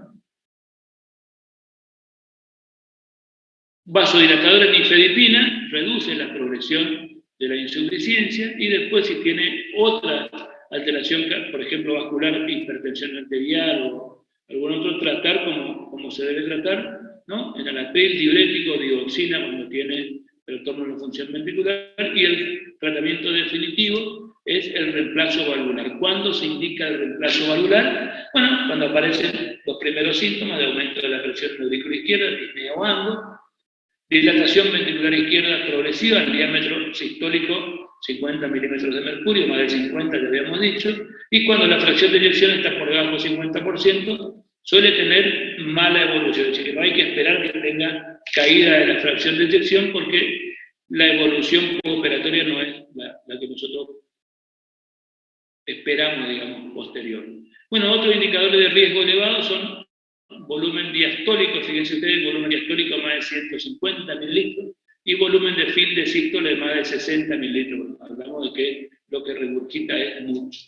Vasodilatadores nifedipina reduce la progresión de la insuficiencia, y después si tiene otra alteración, por ejemplo vascular, hipertensión arterial o algún otro, tratar como se debe tratar, ¿no? Enalapril, diurético, dioxina cuando tiene retorno de la función ventricular, y el tratamiento definitivo es el reemplazo valvular. ¿Cuándo se indica el reemplazo valvular? Bueno, cuando aparecen los primeros síntomas de aumento de la presión auricular izquierda, disnea o ango, dilatación ventricular izquierda progresiva, el diámetro sistólico 50 milímetros de mercurio, más de 50 ya habíamos dicho, y cuando la fracción de eyección está por debajo del 50%, suele tener mala evolución, es decir, que no hay que esperar que tenga caída de la fracción de eyección, porque la evolución postoperatoria no es la que nosotros esperamos, digamos, posterior. Bueno, otros indicadores de riesgo elevado son volumen diastólico, fíjense ustedes, volumen diastólico más de 150 mililitros, y volumen de fin de sístole de más de 60 mililitros. Hablamos de que lo que regurgita es mucho.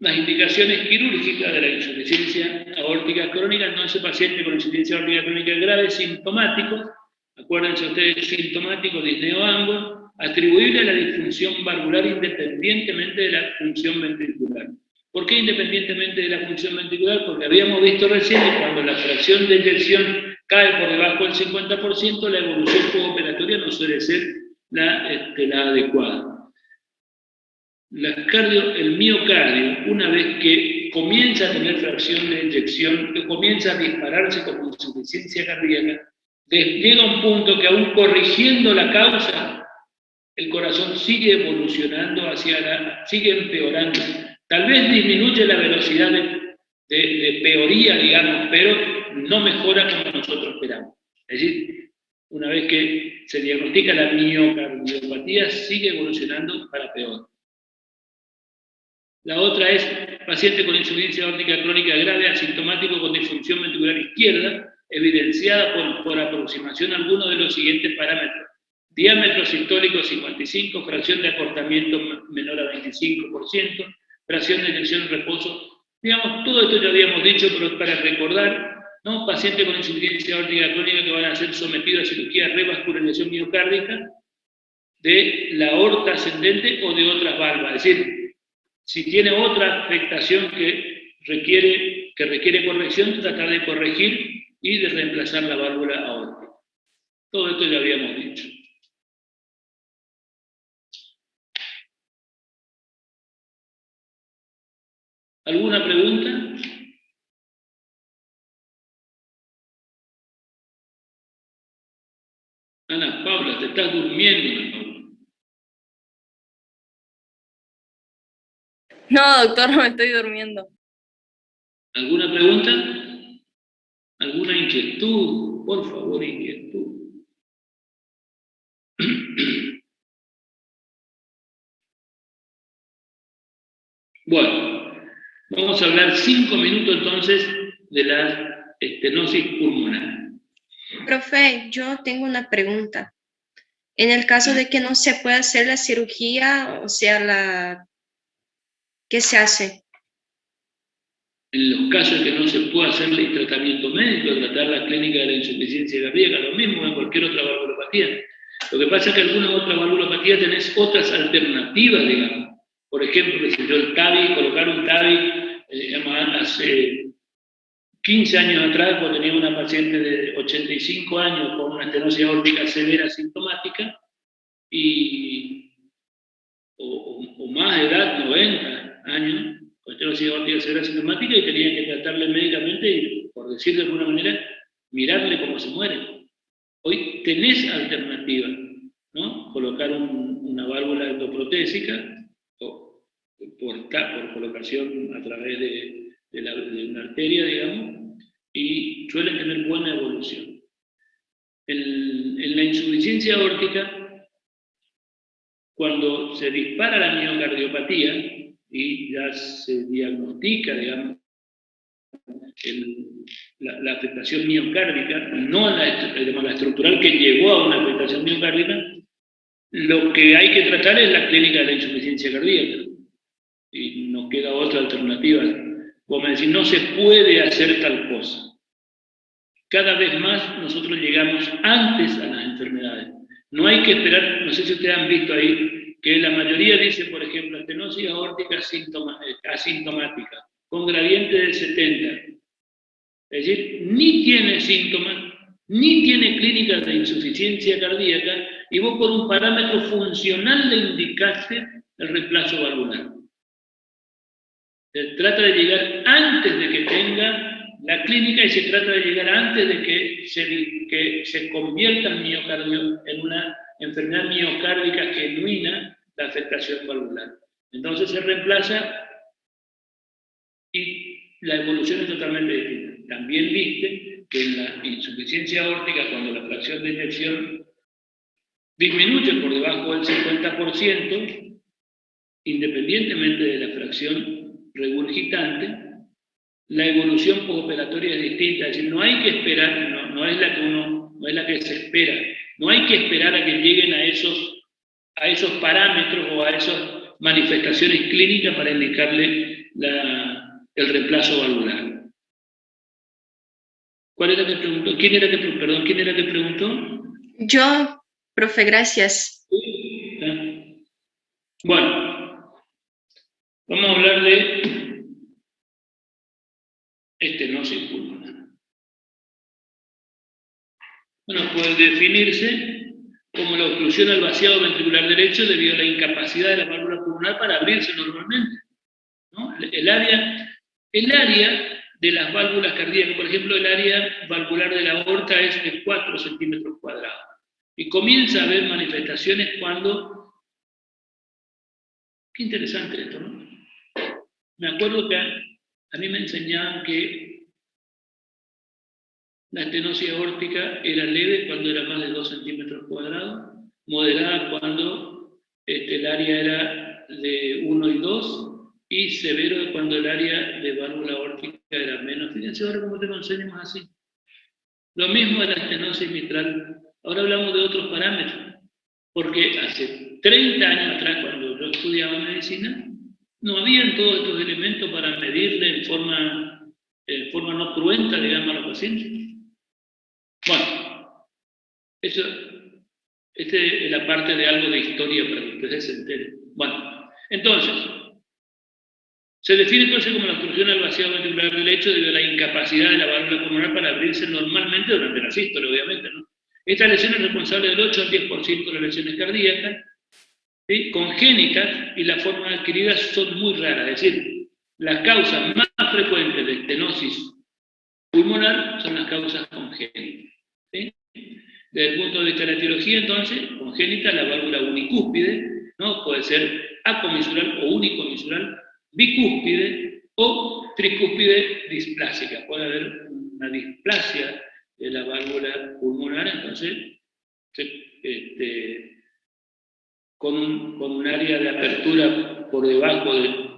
Las indicaciones quirúrgicas de la insuficiencia aórtica crónica, no, ese paciente con insuficiencia aórtica crónica grave, sintomático, acuérdense ustedes, sintomático, disneo ango, atribuible a la disfunción valvular independientemente de la función ventricular. ¿Por qué independientemente de la función ventricular? Porque habíamos visto recién que cuando la fracción de eyección cae por debajo del 50%, la evolución postoperatoria no suele ser la adecuada. El miocardio, una vez que comienza a tener fracción de eyección, que comienza a dispararse como insuficiencia cardíaca, llega a un punto que aún corrigiendo la causa, el corazón sigue evolucionando sigue empeorando. Tal vez disminuye la velocidad de peoría, digamos, pero no mejora como nosotros esperamos. Es decir, una vez que se diagnostica la miocardiopatía, sigue evolucionando para peor. La otra es paciente con insuficiencia aórtica crónica grave, asintomático con disfunción ventricular izquierda, evidenciada por aproximación a alguno de los siguientes parámetros. Diámetro sistólico 55, fracción de acortamiento menor a 25%, fracción de tensión en reposo. Digamos, todo esto ya habíamos dicho, pero para recordar, ¿no? Paciente con insuficiencia aórtica crónica que van a ser sometidos a cirugía de revascularización miocárdica de la aorta ascendente o de otras válvulas. Es decir, si tiene otra afectación que requiere corrección, tratar de corregir y de reemplazar la válvula aórtica. Todo esto ya habíamos dicho. ¿Alguna pregunta? Ana Paula, te estás durmiendo, Ana Paula. No, doctor, no me estoy durmiendo. ¿Alguna pregunta? ¿Alguna inquietud? Por favor, inquietud. Bueno, vamos a hablar 5 minutos entonces de la estenosis pulmonar. Profe, yo tengo una pregunta. En el caso de que no se pueda hacer la cirugía, o sea, ¿qué se hace? En los casos en que no se pueda hacer el tratamiento médico, tratar la clínica de la insuficiencia cardíaca, lo mismo en cualquier otra valvulopatía. Lo que pasa es que algunas otras valvulopatías tenés otras alternativas, digamos. Por ejemplo, si yo el TAVI, colocar un TAVI, hace 15 años atrás, cuando tenía una paciente de 85 años con una estenosis aórtica severa sintomática, o más edad, 90 años, con estenosis aórtica severa sintomática, y tenía que tratarle médicamente y, por decirlo de alguna manera, mirarle cómo se muere. Hoy tenés alternativas, ¿no? Colocar una válvula endoprotésica por colocación a través de una arteria, digamos, y suelen tener buena evolución. En la insuficiencia aórtica, cuando se dispara la miocardiopatía y ya se diagnostica, digamos, la afectación miocárdica, no la estructural que llevó a una afectación miocárdica, lo que hay que tratar es la clínica de la insuficiencia cardíaca. Y no queda otra alternativa. Como decir, no se puede hacer tal cosa. Cada vez más nosotros llegamos antes a las enfermedades. No hay que esperar, no sé si ustedes han visto ahí, que la mayoría dice, por ejemplo, estenosis aórtica asintomática, con gradiente de 70. Es decir, ni tiene síntomas, ni tiene clínicas de insuficiencia cardíaca, y vos por un parámetro funcional le indicaste el reemplazo valvular. Se trata de llegar antes de que tenga la clínica y se trata de llegar antes de que se convierta en una enfermedad miocárdica genuina la afectación valvular. Entonces se reemplaza y la evolución es totalmente distinta. También viste que en la insuficiencia aórtica, cuando la fracción de eyección disminuye por debajo del 50%, independientemente de la fracción regurgitante, la evolución postoperatoria es distinta. Es decir, no hay que esperar, no es la que se espera, no hay que esperar a que lleguen a esos parámetros o a esas manifestaciones clínicas para indicarle el reemplazo valvular. ¿Cuál era que preguntó? ¿Quién era que preguntó? Yo, profe, gracias. Bueno, vamos a hablar de estenosis pulmonar. Bueno, puede definirse como la oclusión al vaciado ventricular derecho debido a la incapacidad de la válvula pulmonar para abrirse normalmente, ¿no? El área de las válvulas cardíacas, por ejemplo, el área valvular de la aorta es de 4 centímetros cuadrados. Y comienza a haber manifestaciones cuando... Qué interesante esto, ¿no? Me acuerdo que a mí me enseñaban que La estenosis aórtica era leve cuando era más de 2 centímetros cuadrados, moderada cuando el área era de 1 y 2, y severo cuando el área de válvula aórtica era menos. Fíjense ahora cómo te lo enseñamos así. Lo mismo de la estenosis mitral. Ahora hablamos de otros parámetros, porque hace 30 años atrás, cuando yo estudiaba medicina, no habían todos estos elementos para medirle en forma no cruenta, digamos, a los pacientes. Bueno, esta es la parte de algo de historia para que ustedes se enteren. Bueno, entonces, se define entonces como la obstrucción al vaciado ventricular del lecho debido a la incapacidad de la válvula pulmonar para abrirse normalmente durante la sístole, obviamente, ¿no? Esta lesión es responsable del 8 al 10% de las lesiones cardíacas, ¿sí? Congénitas, y las formas adquiridas son muy raras. Es decir, las causas más frecuentes de estenosis pulmonar son las causas congénitas, ¿sí? Desde el punto de vista de la etiología, entonces, congénita, la válvula unicúspide, ¿no? Puede ser acomisural o unicomisural, bicúspide o tricúspide displásica. Puede haber una displasia de la válvula pulmonar, entonces, con un área de apertura por debajo de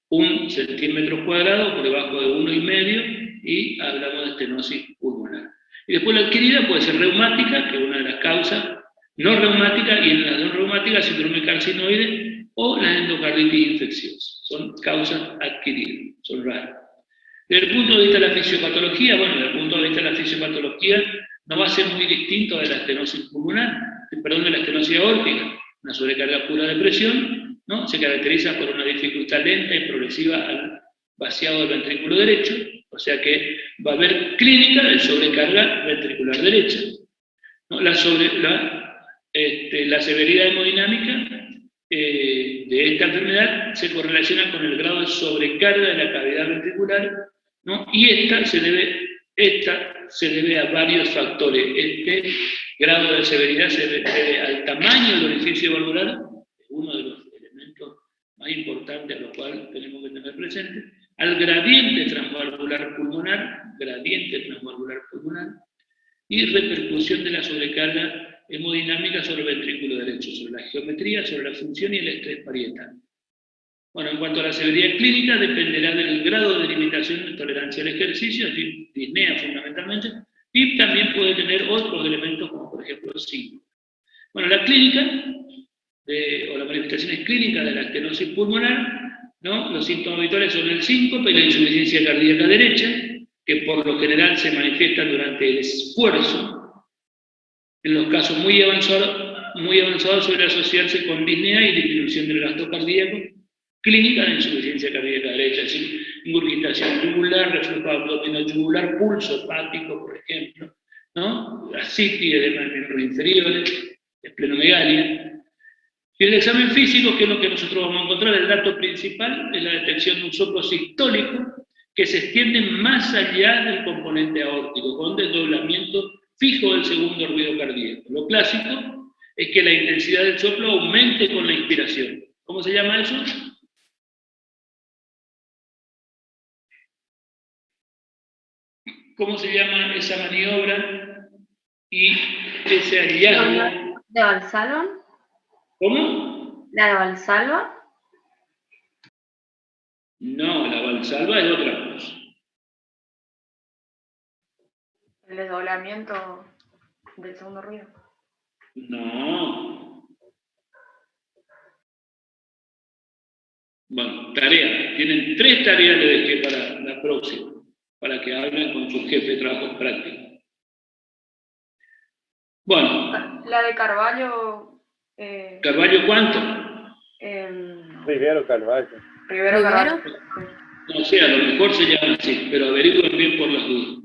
1 centímetro cuadrado, por debajo de 1,5, y hablamos de estenosis pulmonar. Y después la adquirida puede ser reumática, que es una de las causas, no reumática, y en la no reumática, síndrome carcinoide o la endocarditis infecciosa. Son causas adquiridas, son raras. Desde el punto de vista de la fisiopatología, bueno, desde el punto de vista de la fisiopatología no va a ser muy distinto de la estenosis pulmonar, de la estenosis aórtica. Una sobrecarga pura de presión, ¿no? Se caracteriza por una dificultad lenta y progresiva al vaciado del ventrículo derecho, o sea que va a haber clínica de sobrecarga ventricular derecha, ¿no? La severidad hemodinámica de esta enfermedad se correlaciona con el grado de sobrecarga de la cavidad ventricular, ¿no? Y esta se debe a varios factores. Este grado de severidad se debe al tamaño del orificio valvular, es uno de los elementos más importantes a los cuales tenemos que tener presente, al gradiente transvalvular pulmonar, y repercusión de la sobrecarga hemodinámica sobre el ventrículo derecho, sobre la geometría, sobre la función y el estrés parietal. Bueno, en cuanto a la severidad clínica, dependerá del grado de limitación de tolerancia al ejercicio, es decir, disnea fundamentalmente, y también puede tener otros elementos como por ejemplo el síncope. Bueno, la clínica, o las manifestaciones clínicas de la estenosis pulmonar, ¿no? Los síntomas habituales son el síncope y la insuficiencia cardíaca derecha, que por lo general se manifiestan durante el esfuerzo. En los casos muy avanzados suele asociarse con disnea y disminución del gasto cardíaco, clínica de insuficiencia cardíaca derecha, es decir, ingurgitación yugular, reflujo abdominal yugular, pulso hepático, por ejemplo, ¿no? Ascitis, edema de miembros inferiores, esplenomegalia. Y el examen físico, que es lo que nosotros vamos a encontrar, el dato principal es la detección de un soplo sistólico que se extiende más allá del componente aórtico, con desdoblamiento fijo del segundo ruido cardíaco. Lo clásico es que la intensidad del soplo aumente con la inspiración. ¿Cómo se llama eso? ¿Cómo se llama esa maniobra y ese hallazgo? ¿De Valsalva? ¿Cómo? ¿La de Valsalva? No, la Valsalva es otra cosa. El desdoblamiento del segundo ruido. No. Bueno, tarea. Tienen 3 tareas le dejé para la próxima, para que hablen con su jefe de trabajo práctico. Bueno. La de Carvalho. ¿Carvalho cuánto? Rivero Carvalho. Rivero Carvalho. No sé, a lo mejor se llama así, pero averigüen bien por las dudas.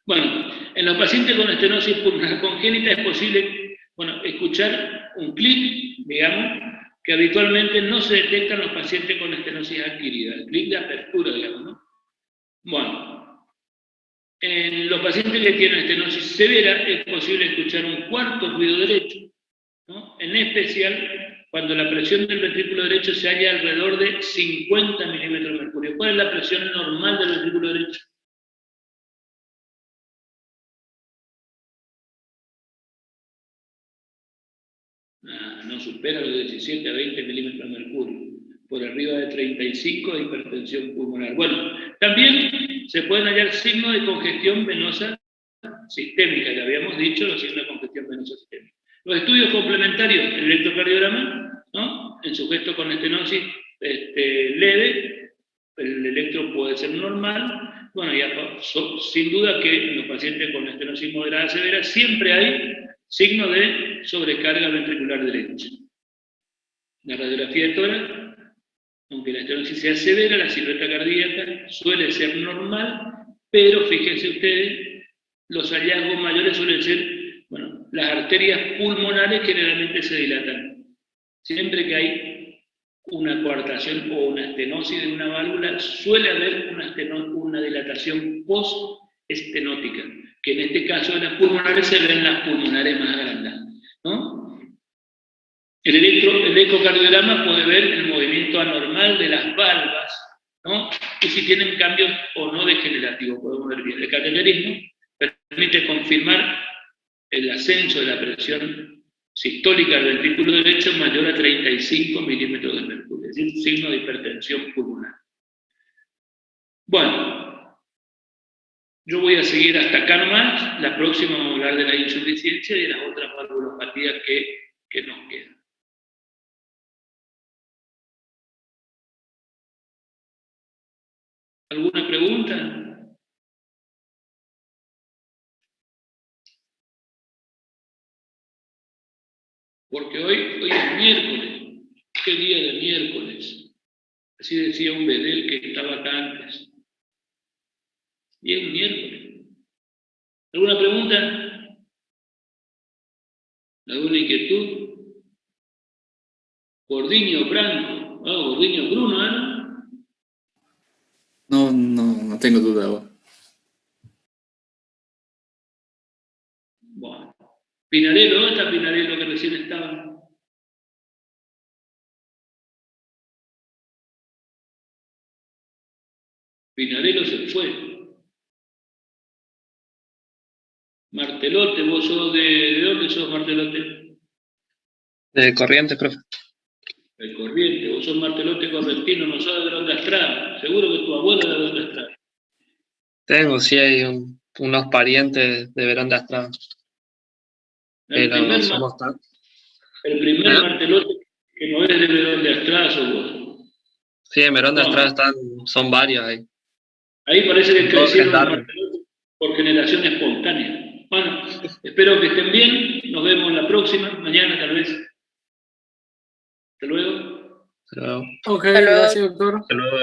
Bueno, en los pacientes con estenosis pulmonar congénita es posible, escuchar un clic, digamos, que habitualmente no se detecta en los pacientes con estenosis adquirida, el clic de apertura, digamos, ¿no? Bueno, en los pacientes que tienen estenosis severa es posible escuchar un cuarto ruido derecho, ¿no? En especial cuando la presión del ventrículo derecho se halla alrededor de 50 milímetros de mercurio. ¿Cuál es la presión normal del ventrículo derecho? No supera los 17 a 20 milímetros de mercurio. Por arriba de 35 de hipertensión pulmonar. Bueno, también se pueden hallar signos de congestión venosa sistémica, que habíamos dicho, los signos de congestión venosa sistémica. Los estudios complementarios, el electrocardiograma, ¿no? En sujetos con estenosis leve, el electro puede ser normal. Bueno, sin duda que en los pacientes con estenosis moderada severa siempre hay signo de sobrecarga ventricular derecha. La radiografía de tórax, aunque la estenosis sea severa, la silueta cardíaca suele ser normal, pero fíjense ustedes, los hallazgos mayores suelen ser, bueno, las arterias pulmonares generalmente se dilatan. Siempre que hay una coartación o una estenosis de una válvula, suele haber una dilatación post-estenótica, que en este caso de las pulmonares se ven las pulmonares más agrandadas, ¿no? El ecocardiograma puede ver el movimiento anormal de las valvas, ¿no? Y si tienen cambios o no degenerativos, podemos ver bien. El cateterismo permite confirmar el ascenso de la presión sistólica del ventrículo derecho mayor a 35 milímetros de mercurio, es decir, signo de hipertensión pulmonar. Bueno, yo voy a seguir hasta acá nomás. La próxima vamos a hablar de la insuficiencia y de las otras valvulopatías que nos quedan. ¿Alguna pregunta? Porque hoy es miércoles. ¿Qué día de miércoles? Así decía un bedel que estaba acá antes. Y es miércoles. ¿Alguna pregunta? ¿Alguna inquietud? Gordiño Branco. Gordiño Bruno, ¿no? No tengo duda ahora. Bueno. Pinarello, ¿dónde está Pinarello que recién estaba? Pinarello se fue. Martelote, vos sos ¿de dónde sos, Martelote? De Corrientes, profe. De Corrientes, vos sos Martelote correntino, no sos de Verón de Astrada. Seguro que tu abuela es de Verón de Astrada. Tengo, sí, hay unos parientes de Verón de Astrada. Pero no somos tan... El primer Martelote que no es de Verón de Astrada sos vos. Sí, en Verón de Astrada son varios ahí. Ahí parece que crecieron Martelote por generación espontánea. Bueno, espero que estén bien. Nos vemos la próxima, mañana tal vez. Hasta luego. Ok, gracias, doctor. Hasta luego.